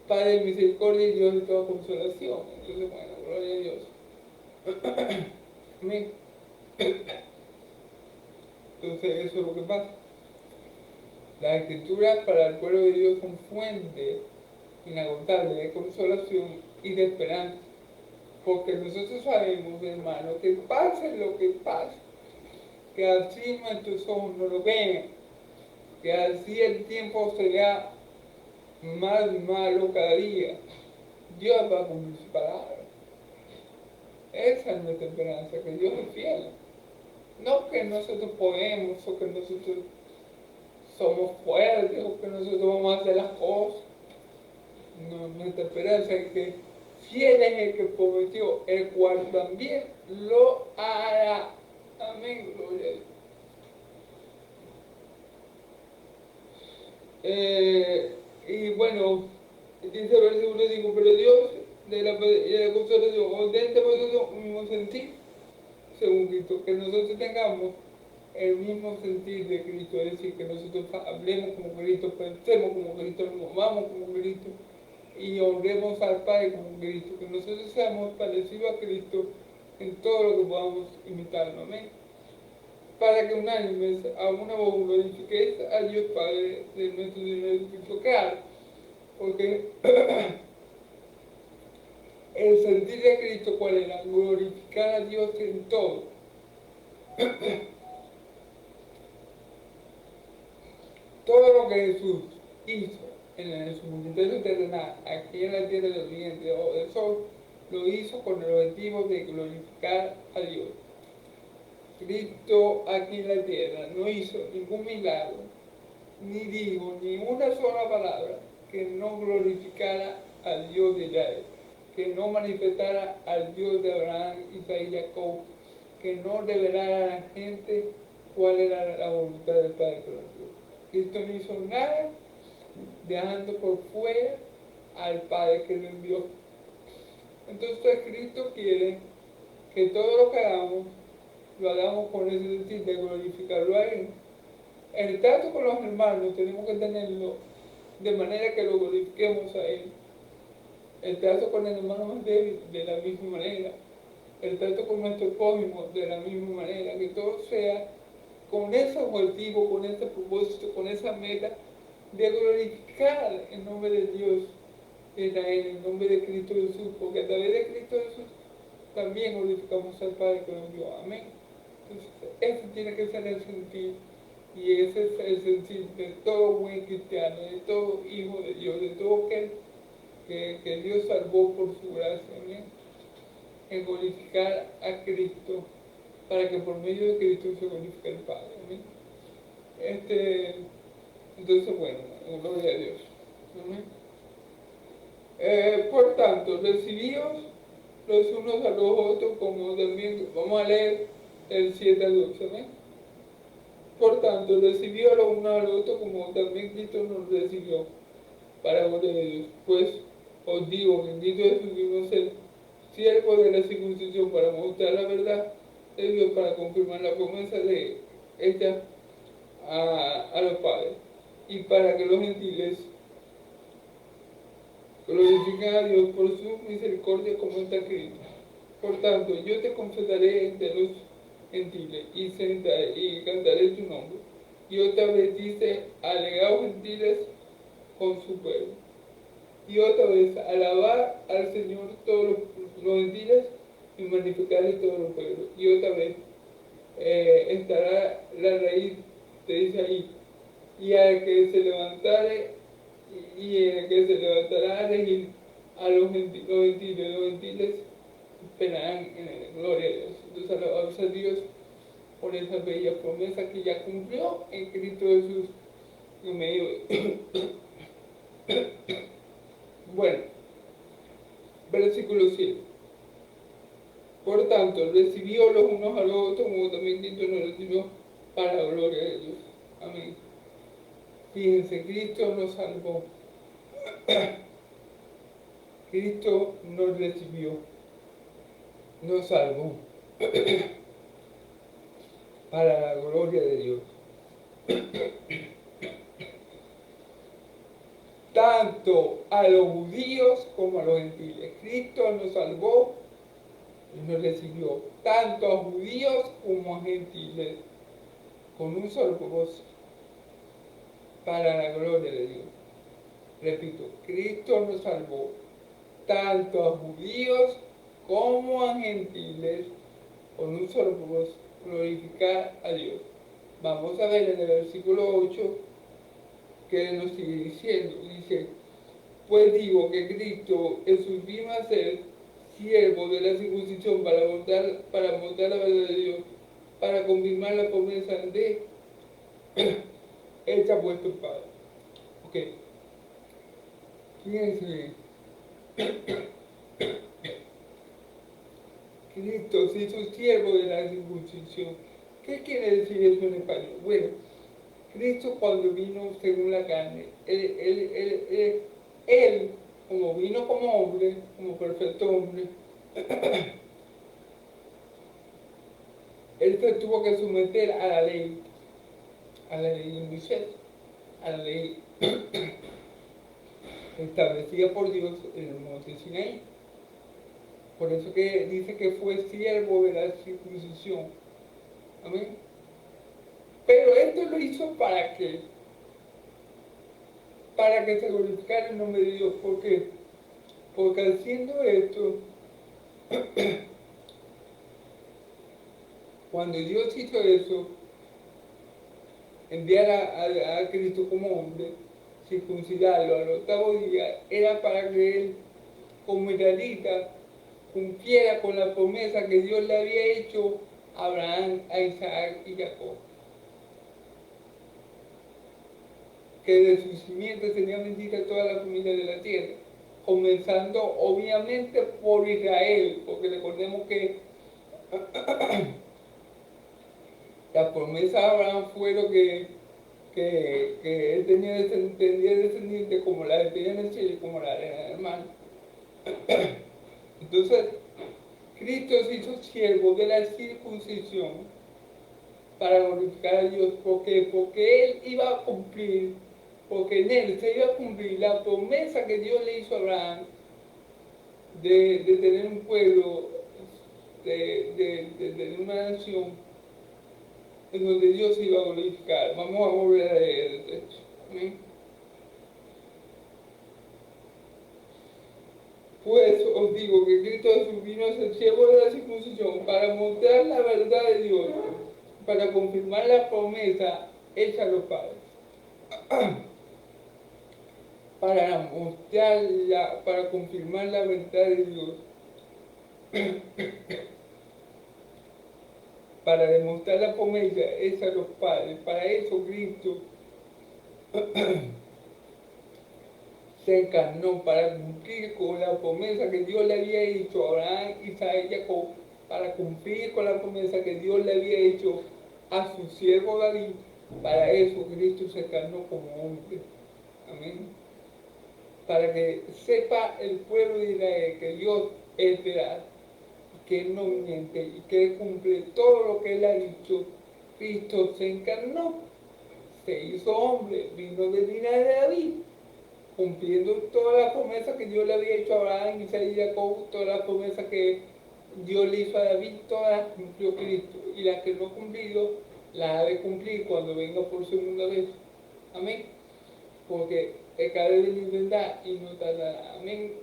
Padre de misericordia y Dios de toda consolación. Entonces, bueno, gloria a Dios. Amén. Entonces, eso es lo que pasa. Las escrituras para el pueblo de Dios son fuente inagotable de consolación y de esperanza. Porque nosotros sabemos, hermano, que pase lo que pase, que así nuestros ojos no lo ven, que así el tiempo será más malo cada día, Dios va a cumplir su palabra. Esa es nuestra esperanza, que Dios es fiel. No que nosotros podemos o que nosotros somos fuertes o que nosotros vamos a hacer las cosas. No, nuestra esperanza es que fiel es el que prometió, el cual también lo hará. Amén, gloria a Dios. Y bueno, dice el versículo 5, pero Dios de la consolación ordena vosotros un mismo sentir, según Cristo, que nosotros tengamos el mismo sentir de Cristo, es decir, que nosotros hablemos como Cristo, pensemos como Cristo, nos movamos como Cristo y honremos al Padre como Cristo, que nosotros seamos parecidos a Cristo en todo lo que podamos imitarlo, amén. Para que unánimes a una voz glorifiquéis a Dios Padre de nuestro Señor Jesucristo. Claro, porque el sentir de Cristo, ¿cuál era? Glorificar a Dios en todo. Todo lo que Jesús hizo en su ministerio terrenal, aquí en la tierra del oriente o del sol, lo hizo con el objetivo de glorificar a Dios. Cristo aquí en la tierra no hizo ningún milagro, ni dijo ni una sola palabra que no glorificara al Dios de Israel, que no manifestara al Dios de Abraham, Isaac y Jacob, que no revelara a la gente cuál era la voluntad del Padre por Dios. Cristo no hizo nada dejando por fuera al Padre que lo envió. Entonces Cristo quiere que todo lo que hagamos lo hagamos con ese sentido de glorificarlo a Él. El trato con los hermanos tenemos que tenerlo de manera que lo glorifiquemos a Él. El trato con el hermano más débil de la misma manera. El trato con nuestro prójimo de la misma manera. Que todo sea con ese objetivo, con ese propósito, con esa meta de glorificar el nombre de Dios en Él, en nombre de Cristo Jesús. Porque a través de Cristo Jesús también glorificamos al Padre que nos dio. Amén. Entonces, ese tiene que ser el sentir, y ese es el sentir de todo buen cristiano, de todo hijo de Dios, de todo aquel que Dios salvó por su gracia, ¿amén? En glorificar a Cristo, para que por medio de Cristo se glorifique el Padre, ¿amén? Entonces, bueno, gloria a Dios, ¿amén? Por tanto, recibíos los unos a los otros, como también vamos a leer el 7 al 12, ¿amén? Por tanto, recibió a los unos a los otros, como también Cristo nos recibió, para gloria de Dios. Pues os digo, bendito Jesús, ser siervo de la circuncisión para mostrar la verdad de Dios, para confirmar la promesa de hecha a los padres, y para que los gentiles glorifiquen a Dios por su misericordia, como está escrito. Por tanto, yo te confesaré entre los gentiles y cantaré tu nombre. Y otra vez dice, alegaos gentiles con su pueblo. Y otra vez, alabar al Señor todos los gentiles y magnificarle todos los pueblos. Y otra vez, estará la raíz de Isaí, y al que se levantare, y el que se levantará a regir a los gentiles esperarán en la gloria de Dios. Entonces, alabados a Dios por esa bella promesa que ya cumplió en Cristo Jesús en medio de... Bueno, versículo 7. Por tanto, recibió los unos a los otros, como también Cristo nos recibió, para la gloria de Dios. Amén. Fíjense, Cristo nos salvó. Cristo nos recibió, nos salvó para la gloria de Dios. Tanto a los judíos como a los gentiles. Cristo nos salvó y nos recibió, tanto a judíos como a gentiles, con un solo propósito, para la gloria de Dios. Repito, Cristo nos salvó, tanto a judíos como a gentiles, con un solo propósito, glorificar a Dios. Vamos a ver en el versículo 8 que nos sigue diciendo. Dice, pues digo que Cristo Jesús vino a ser siervo de la circuncisión para mostrar la verdad de Dios, para confirmar la promesa de hecha vuestro Padre. Ok. Fíjense, Cristo se hizo siervo de la circuncisión. ¿Qué quiere decir eso en español? Bueno, Cristo cuando vino según la carne, él como vino como hombre, como perfecto hombre, él se tuvo que someter a la ley de Moisés, a la ley establecida por Dios en el monte Sinaí. Por eso que dice que fue siervo de la circuncisión. Amén. Pero esto lo hizo ¿para qué? Para que se glorificara el nombre de Dios. ¿Por qué? Porque haciendo esto, cuando Dios hizo eso, enviar a Cristo como hombre, circuncidarlo al octavo día, era para que él, como israelita, cumpliera con la promesa que Dios le había hecho a Abraham, a Isaac y Jacob. Que de sus simientes tenía bendita toda la familia de la tierra, comenzando obviamente por Israel, porque recordemos que la promesa de Abraham fue lo que él tenía descendientes como la de en el cielo y como la de la hermana. Entonces, Cristo se hizo siervo de la circuncisión para glorificar a Dios. ¿Por qué? Porque Él iba a cumplir, porque en Él se iba a cumplir la promesa que Dios le hizo a Abraham de tener un pueblo, de tener una nación en donde Dios se iba a glorificar. Vamos a volver a leer el texto. ¿Amén? Pues os digo que Cristo Jesús vino a ser siervo de la circuncisión para mostrar la verdad de Dios, para confirmar la promesa hecha a los padres, para confirmar la verdad de Dios, para demostrar la promesa hecha a los padres. Para eso Cristo se encarnó, para cumplir con la promesa que Dios le había hecho a Abraham, Isaac y Jacob, para cumplir con la promesa que Dios le había hecho a su siervo David. Para eso Cristo se encarnó como hombre. Amén. Para que sepa el pueblo de Israel que Dios es veraz, que Él no miente y que Él cumple todo lo que Él ha dicho. Cristo se encarnó, se hizo hombre, vino de linaje de David, cumpliendo todas las promesas que Dios le había hecho a Abraham, Isaac y Jacob, todas las promesas que Dios le hizo a David, todas las cumplió Cristo. Y las que no ha cumplido, las ha de cumplir cuando venga por segunda vez. Amén. Porque el que ha de venir vendrá y no tardará. Amén.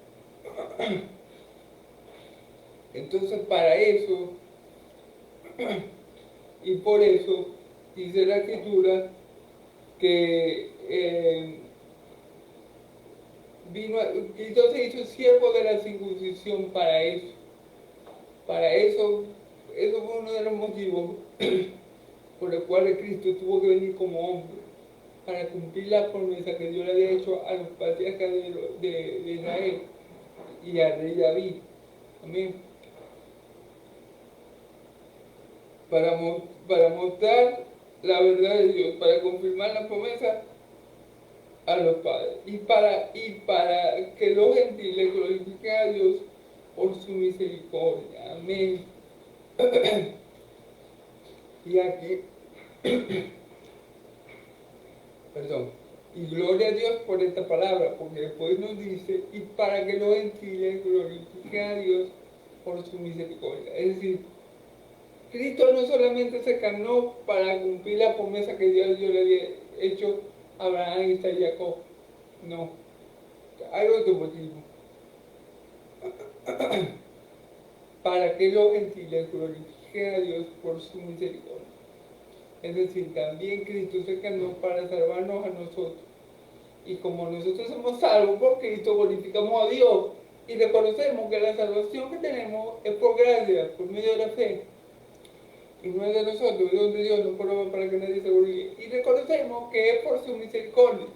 Entonces, para eso, y por eso, dice la Escritura que Cristo se hizo siervo de la circuncisión para eso. Para eso, eso fue uno de los motivos por el cual Cristo tuvo que venir como hombre, para cumplir la promesa que Dios le había hecho a los patriarcas de Israel y al rey David. Amén. Para mostrar la verdad de Dios, para confirmar la promesa a los padres y para que los gentiles glorifiquen a Dios por su misericordia. Amén. Y aquí, perdón, y gloria a Dios por esta palabra, porque después nos dice, y para que los gentiles glorifiquen a Dios por su misericordia. Es decir, Cristo no solamente se encarnó para cumplir la promesa que Dios le había hecho a Abraham, Isaac y Jacob. No, hay otro motivo. Para que los gentiles glorifiquen a Dios por su misericordia. Es decir, también Cristo se encarnó para salvarnos a nosotros. Y como nosotros somos salvos por Cristo, glorificamos a Dios y reconocemos que la salvación que tenemos es por gracia, por medio de la fe. Y no es de nosotros, es donde Dios nos prueba para que nadie se glorifique. Y reconocemos que es por su misericordia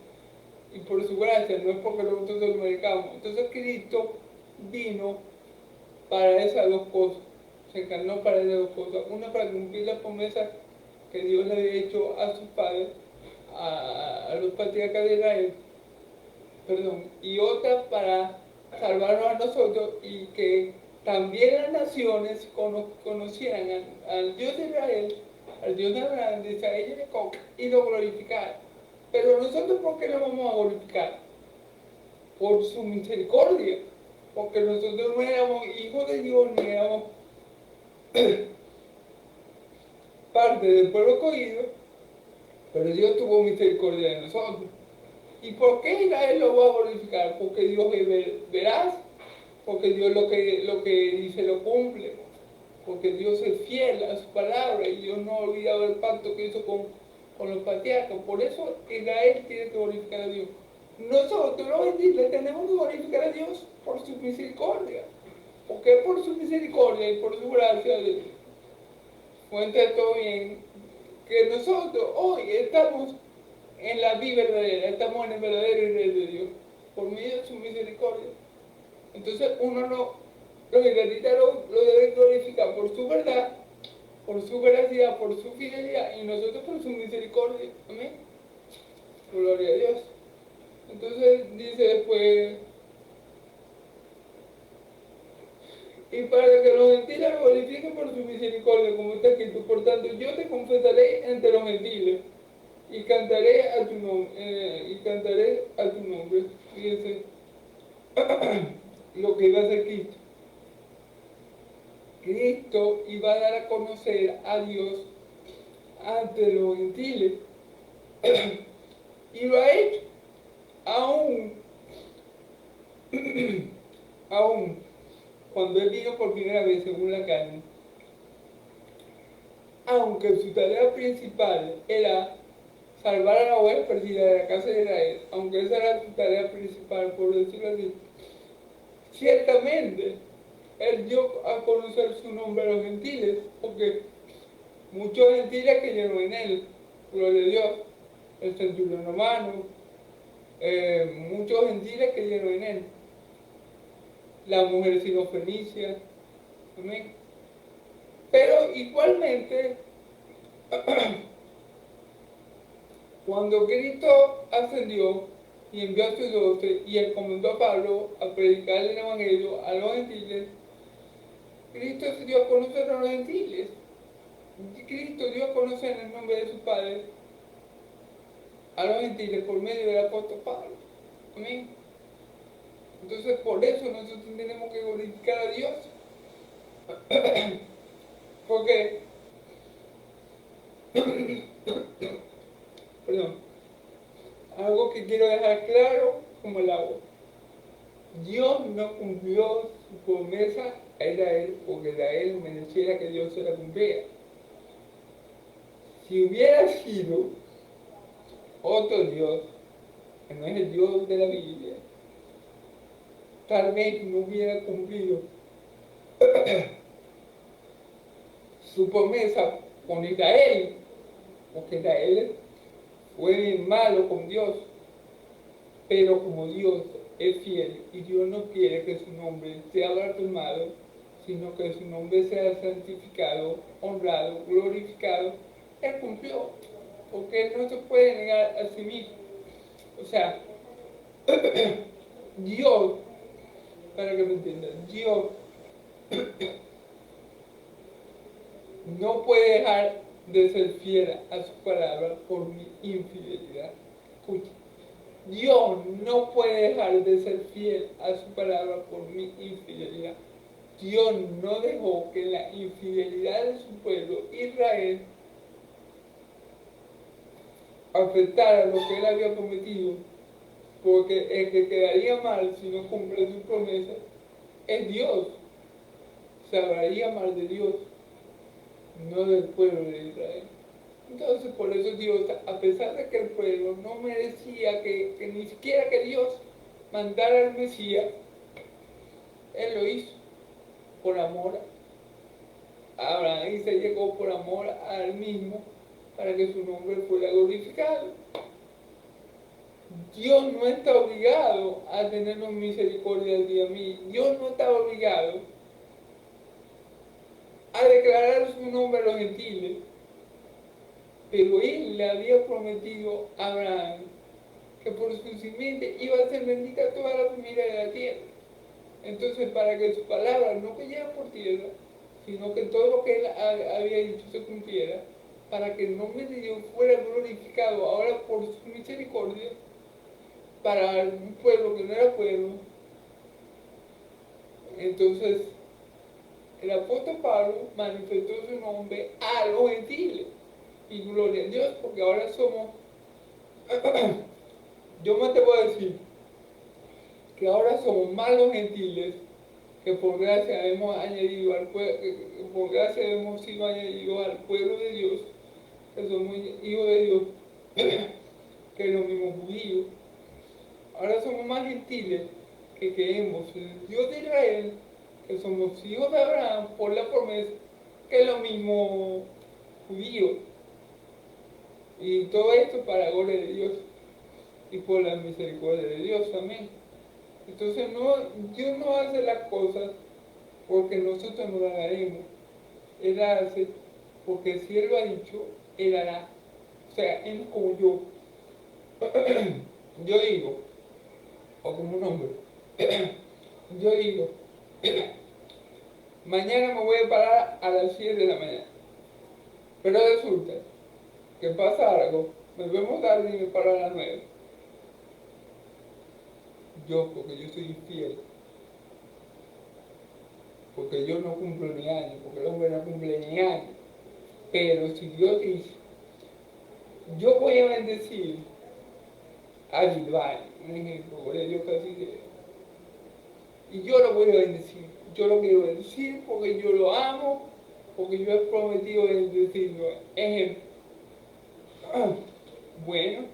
y por su gracia, no es porque nosotros lo merecamos. Entonces Cristo vino para esas dos cosas, se encarnó para esas dos cosas. Una, para cumplir la promesa que Dios le había hecho a sus padres, a los patriarcas de Israel, perdón, y otra para salvarnos a nosotros y que también las naciones conocieran al Dios de Israel, al Dios de Abraham, de Isaac y Jacob, y lo glorificaran. Pero nosotros, ¿por qué lo vamos a glorificar? Por su misericordia, porque nosotros no éramos hijos de Dios, ni éramos parte del pueblo escogido, pero Dios tuvo misericordia de nosotros. ¿Y por qué Israel lo va a glorificar? Porque Dios es veraz, porque Dios lo que dice lo cumple, porque Dios es fiel a su palabra y Dios no ha olvidado el pacto que hizo con los patriarcas. Por eso Israel tiene que glorificar a Dios. Nosotros los gentiles tenemos que glorificar a Dios por su misericordia, porque por su misericordia y por su gracia cuenta todo bien, que nosotros hoy estamos en la vida verdadera, estamos en el verdadero Israel de Dios, por medio de su misericordia. Entonces uno no, los israelitas lo deben glorificar por su verdad, por su veracidad, por su fidelidad, y nosotros por su misericordia. Amén. Gloria a Dios. Entonces dice después, y para que los gentiles lo glorifiquen por su misericordia, como está escrito, por tanto yo te confesaré entre los gentiles y cantaré a tu nombre. Fíjense lo que iba a hacer Cristo. Cristo iba a dar a conocer a Dios ante los gentiles y lo ha hecho. Aún, aún cuando él vino por primera vez según la carne, aunque su tarea principal era salvar a la oveja perdida de la casa de Israel, aunque esa era su tarea principal, por decirlo así, ciertamente él dio a conocer su nombre a los gentiles, porque muchos gentiles creyeron en él, gloria a Dios, el centurión romano, muchos gentiles creyeron en él, la mujer sirofenicia, amén. Pero igualmente, cuando Cristo ascendió y envió a sus 12 y encomendó a Pablo a predicar el Evangelio a los gentiles, Cristo se dio a conocer a los gentiles. Cristo dio a conocer en el nombre de su Padre a los gentiles por medio del apóstol Pablo. Amén. Entonces, por eso nosotros tenemos que glorificar a Dios. Porque, perdón, algo que quiero dejar claro como el agua. Dios no cumplió su promesa a Israel porque Israel mereciera que Dios se la cumpliera. Si hubiera sido otro Dios, que no es el Dios de la Biblia, tal vez no hubiera cumplido su promesa con Israel, porque Israel fue malo con Dios, pero como Dios es fiel y Dios no quiere que su nombre sea blasfemado, sino que su nombre sea santificado, honrado, glorificado, Él cumplió, porque Él no se puede negar a sí mismo. O sea, Dios, para que me entiendan, Dios no puede dejar de ser fiel a su palabra por mi infidelidad. Escucha, Dios no puede dejar de ser fiel a su palabra por mi infidelidad. Dios no dejó que la infidelidad de su pueblo, Israel, afectara lo que Él había prometido, porque el que quedaría mal si no cumple su promesa es Dios. Se hablaría mal de Dios, no del pueblo de Israel. Entonces, por eso Dios, a pesar de que el pueblo no merecía que ni siquiera que Dios mandara al Mesías, Él lo hizo por amor a Abraham y se llegó por amor a Él mismo para que su nombre fuera glorificado. Dios no está obligado a tenernos misericordia de mí. Dios no está obligado a declarar su nombre a los gentiles. Pero Él le había prometido a Abraham que por su simiente iba a ser bendita toda la familia de la tierra. Entonces, para que su palabra no cayera por tierra, sino que todo lo que Él había dicho se cumpliera, para que el nombre de Dios fuera glorificado ahora por su misericordia, para un pueblo que no era pueblo. Entonces, el apóstol Pablo manifestó su nombre a los gentiles. Y gloria a Dios, porque ahora somos, yo me te voy a decir, que ahora somos más los gentiles que por gracia hemos añadido al pueblo, por gracia hemos sido añadidos al pueblo de Dios, que somos hijos de Dios, que los mismos judíos. Ahora somos más gentiles que creemos en el Dios de Israel, que somos hijos de Abraham por la promesa, que los mismos judíos. Y todo esto para la gloria de Dios y por la misericordia de Dios. Amén. Entonces Dios no hace las cosas porque nosotros no las haremos. Él hace porque si Él lo ha dicho, Él hará. O sea, Él es como yo. Yo digo, o como un hombre, yo digo, mañana me voy a parar a las 7 de la mañana. Pero resulta que pasa algo, me vemos tarde y me paro a las 9. Yo, porque yo soy infiel, porque yo no cumplo ni años, porque el hombre no cumple ni años. Pero si Dios dice, yo voy a bendecir a Gilbert, un ejemplo, por ello casi de... Y yo lo voy a bendecir, yo lo quiero bendecir porque yo lo amo, porque yo he prometido bendecirlo. Ejemplo. Bueno,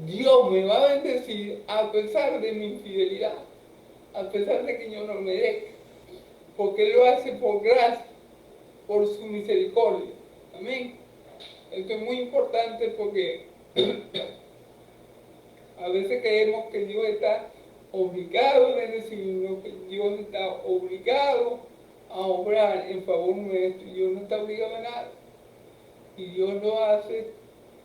Dios me va a bendecir a pesar de mi infidelidad, a pesar de que yo no merezca, porque Él lo hace por gracia, por su misericordia. Amén. Esto es muy importante porque a veces creemos que Dios está obligado a bendecirnos, que Dios está obligado a obrar en favor nuestro, y Dios no está obligado a nada. Y Dios lo hace,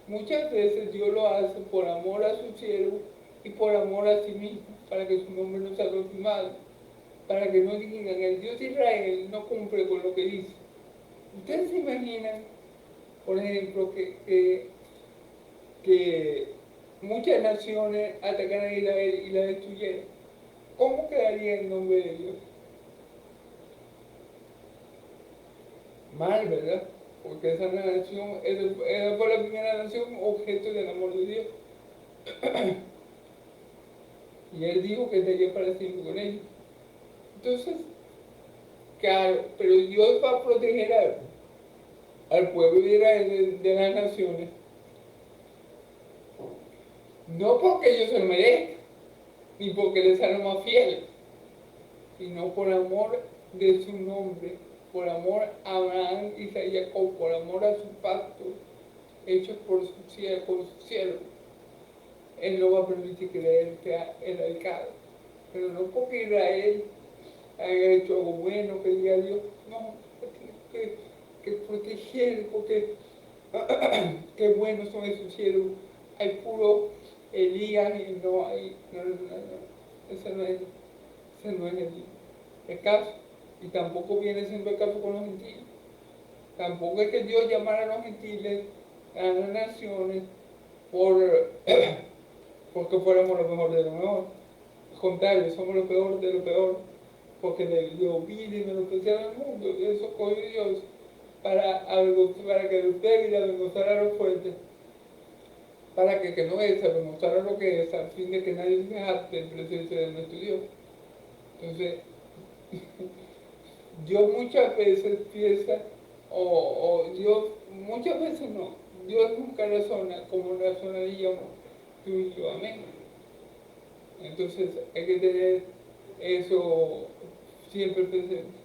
muchas veces Dios lo hace por amor a su siervo y por amor a sí mismo, para que su nombre no sea blasfemado, para que no digan, el Dios de Israel no cumple con lo que dice. ¿Ustedes se imaginan, por ejemplo, que muchas naciones atacaran a Israel y la destruyeran? ¿Cómo quedaría el nombre de Dios? Mal, ¿verdad? Porque esa nación, esa fue la primera nación objeto del amor de Dios. Y Él dijo que estaría para siempre con ellos. Entonces, claro, pero Dios va a proteger al pueblo de Israel de las naciones. No porque ellos se lo merezcan, ni porque les sean más fieles, sino por amor de su nombre, por amor a Abraham, Isaac y Jacob, por amor a su pacto hecho por su siervo. Él no va a permitir que Israel sea erradicado. Pero no porque Israel haya hecho algo bueno, que diga Dios, no, que proteger, porque qué buenos son esos siervos. Hay puro Elías y no hay, no, ese no es el caso. Y tampoco viene siendo el caso con los gentiles. Tampoco es que Dios llamara a los gentiles, a las naciones, porque fuéramos lo mejor de lo mejor. Al contrario, somos lo peor de lo peor, porque Dios vino y menospreciaron al mundo. Y eso cogió Dios para que los débiles avergonzara a los fuertes, para que no es avergonzara lo que es, a fin de que nadie se jacte en presencia de nuestro Dios. Entonces, Dios muchas veces piensa, o Dios, muchas veces no, Dios nunca razona como razonaríamos tú y yo, amén. Entonces hay que tener eso siempre presente.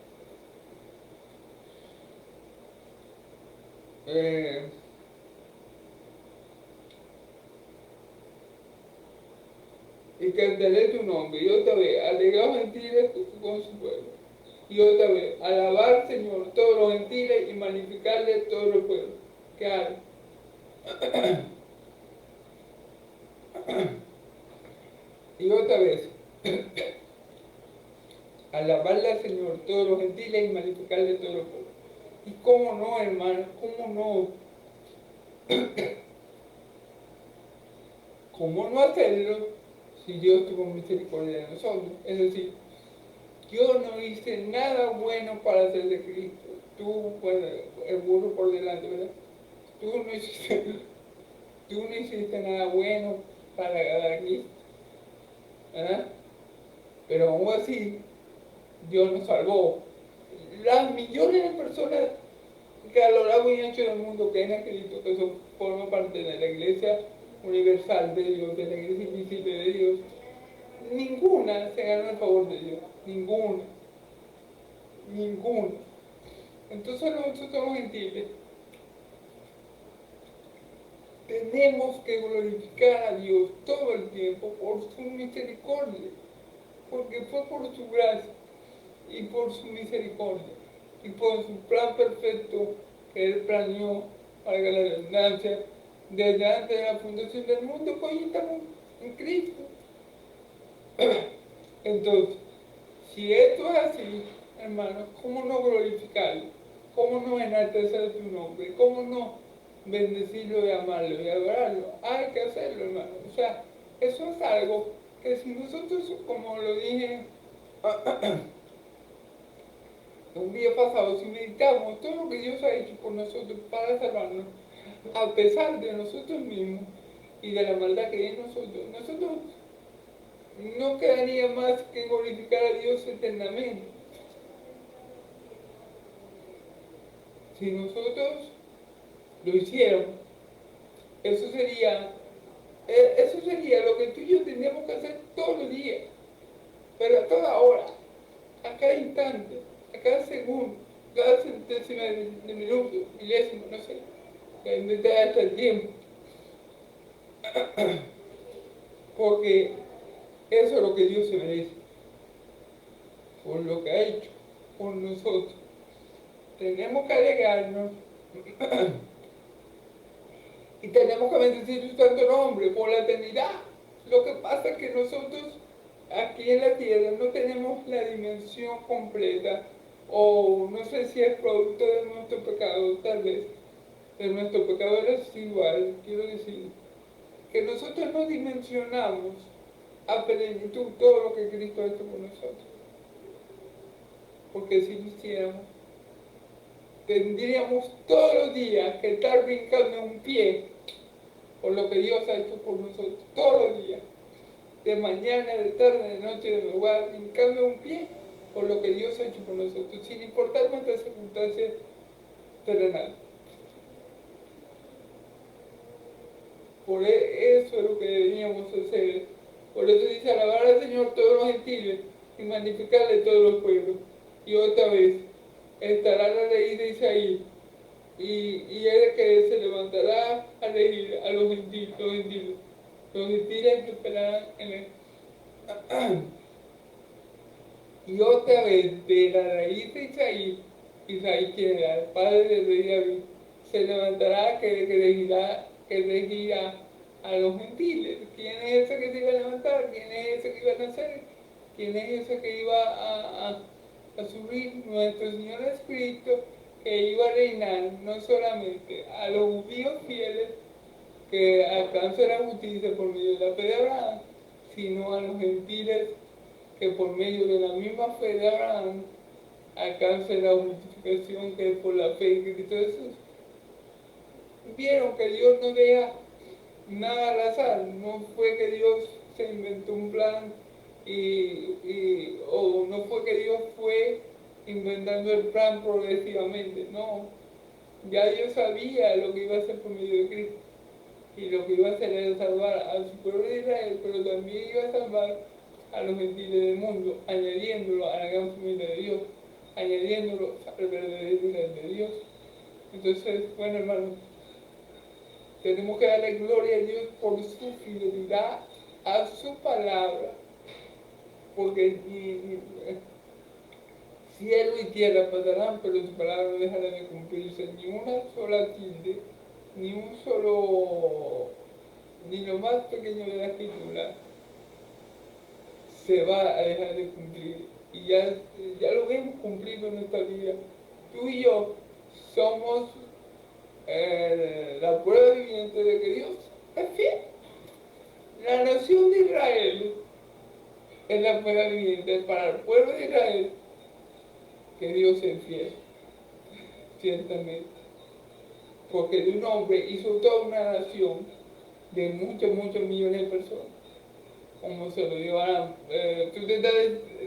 Y cantaré tu nombre, y otra vez, alegraos gentiles con su pueblo. Y otra vez, alabar al Señor todos los gentiles y magnificarle todos los pueblos. Claro. Y otra vez, alabarle al Señor todos los gentiles y magnificarle todos los pueblos. Y cómo no, hermano, cómo no, cómo no hacerlo si Dios tuvo misericordia de nosotros. Es decir, yo no hice nada bueno para hacer de Cristo. Tú, bueno, el burro por delante, ¿verdad? Tú no hiciste nada bueno para agradar a Cristo, ¿verdad? Pero aún así, Dios nos salvó. Las millones de personas que a lo largo y ancho del mundo creen en Cristo, que forman parte de la Iglesia universal de Dios, de la Iglesia invisible de Dios, ninguna se ganó el favor de Dios. Ninguna. Entonces nosotros los gentiles tenemos que glorificar a Dios todo el tiempo por su misericordia, porque fue por su gracia y por su misericordia y por su plan perfecto que Él planeó, para la redundancia, desde antes de la fundación del mundo, pues hoy estamos en Cristo. Entonces, si esto es así, hermanos, ¿cómo no glorificarlo? ¿Cómo no enaltecer su nombre? ¿Cómo no bendecirlo y amarlo y adorarlo? Hay que hacerlo, hermano. O sea, eso es algo que si nosotros, como lo dije un día pasado, si meditamos todo lo que Dios ha hecho por nosotros para salvarnos, a pesar de nosotros mismos y de la maldad que hay en nosotros, nosotros no quedaría más que glorificar a Dios eternamente. Si nosotros lo hiciéramos, eso sería, eso sería lo que tú y yo tendríamos que hacer todos los días, pero a toda hora, a cada instante, a cada segundo, cada centésima de minuto, milésimo, no sé, que inventé hasta el tiempo. Porque eso es lo que Dios se merece, por lo que ha hecho por nosotros. Tenemos que alegrarnos y tenemos que bendecir su santo nombre por la eternidad. Lo que pasa es que nosotros aquí en la tierra no tenemos la dimensión completa, o no sé si es producto de nuestro pecado, tal vez, de nuestro pecado residual, quiero decir, que nosotros no dimensionamos a plenitud todo lo que Cristo ha hecho por nosotros. Porque si lo hiciéramos, tendríamos todos los días que estar brincando un pie por lo que Dios ha hecho por nosotros, todos los días, de mañana, de tarde, de noche, de lugar, brincando un pie por lo que Dios ha hecho por nosotros, sin importar nuestras circunstancias terrenales. Por eso es lo que deberíamos hacer. Por eso dice, alabar al Señor todos los gentiles y magnificarle todos los pueblos. Y otra vez, estará la raíz de Isaí, y es que se levantará a reír a los gentiles. Los gentiles que esperarán en él. Y otra vez, de la raíz de Isaí, que era el padre del rey David, se levantará que regirá a los gentiles. ¿Quién es ese que se iba a levantar? ¿Quién es ese que iba a nacer? ¿Quién es ese que iba a subir? Nuestro Señor Jesucristo, que iba a reinar no solamente a los judíos fieles que alcanzan la justicia por medio de la fe de Abraham, sino a los gentiles que por medio de la misma fe de Abraham alcancen la justificación que es por la fe en Cristo Jesús. Vieron que Dios no deja nada al azar, no fue que Dios se inventó un plan o no fue que Dios fue inventando el plan progresivamente, no. Ya Dios sabía lo que iba a hacer por medio de Cristo, y lo que iba a hacer era salvar a su pueblo de Israel, pero también iba a salvar a los gentiles del mundo, añadiéndolo a la gran familia de Dios, añadiéndolo al verdadero Israel de Dios. Entonces, bueno, hermanos, tenemos que darle gloria a Dios por su fidelidad a su palabra, porque cielo y tierra pasarán, pero su palabra no dejará de cumplirse. Ni una sola tilde, ni un solo, ni lo más pequeño de la escritura se va a dejar de cumplir. Y ya lo vemos cumplido en nuestra vida. Tú y yo somos la prueba viviente de que Dios es fiel. La nación de Israel es la prueba viviente para el pueblo de Israel que Dios es fiel, ciertamente. Porque de un hombre hizo toda una nación de muchos millones de personas. Como se lo digo ahora, tú te estás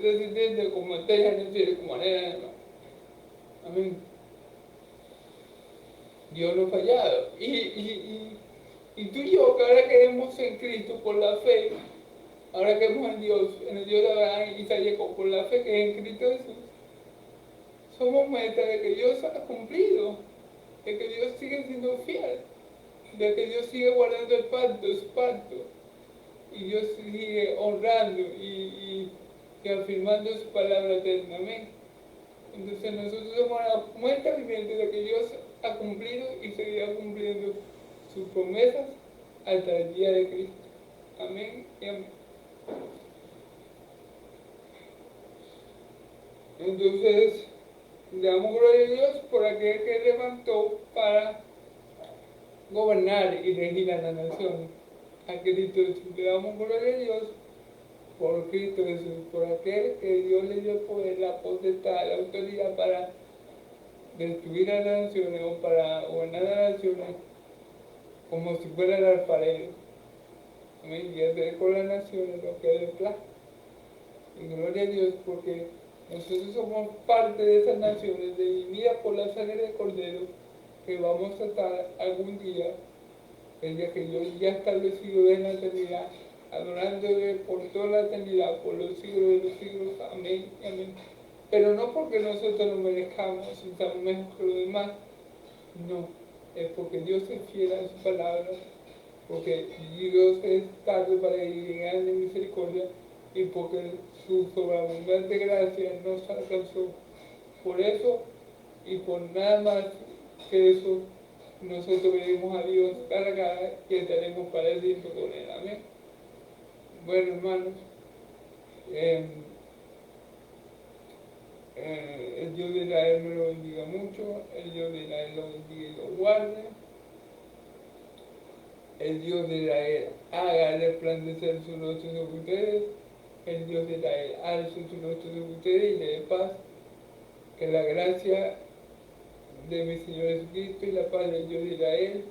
descendiendo como estrellas en el cielo, como arena en el mar. Amén. Dios no ha fallado. Y tú y yo, que ahora creemos en Cristo por la fe, ahora creemos en Dios de Abraham y Isaac, por la fe que es en Cristo Jesús, somos muestra de que Dios ha cumplido, de que Dios sigue siendo fiel, de que Dios sigue guardando el pacto, su pacto, y Dios sigue honrando y afirmando su palabra eterna. Amén. Entonces nosotros somos la muestra viviente de que Dios ha cumplido y seguirá cumpliendo sus promesas hasta el día de Cristo. Amén y amén. Entonces, le damos gloria a Dios por aquel que levantó para gobernar y regir a la nación. A Cristo Jesús. Le damos gloria a Dios por Cristo Jesús, por aquel que Dios le dio el poder, la potestad, la autoridad para destruir a las naciones o para gobernar a las naciones como si fuera el alfarero. Amén. Y hacer con las naciones lo que él plaza. Y gloria a Dios porque nosotros somos parte de esas naciones, redimidas por la sangre del Cordero, que vamos a estar algún día, el día que Dios ya ha establecido en la eternidad, adorándole por toda la eternidad, por los siglos de los siglos. Amén y amén. Pero no porque nosotros lo merezcamos y estamos mejor que los demás, no, es porque Dios es fiel a su palabra, porque Dios es tarde para ir en grande misericordia y porque su sobreabundante gracia nos alcanzó. Por eso y por nada más que eso, nosotros veremos a Dios cara a cara y estaremos pareciendo con Él. Amén. Bueno, hermanos, el Dios de Israel me lo bendiga mucho, el Dios de Israel lo bendiga y lo guarde, el Dios de Israel haga resplandecer su rostro sobre ustedes, el Dios de Israel alce su rostro sobre ustedes y le dé paz, que la gracia de mi Señor Jesucristo y la paz del Dios de Israel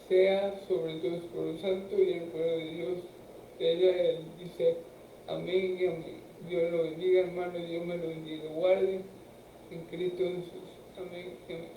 sea sobre todo su pueblo santo y el pueblo de Dios de Israel. Dice amén y amén. Dios lo bendiga, hermano, Dios me lo bendiga y lo guarde en Cristo Jesús. Amén y amén.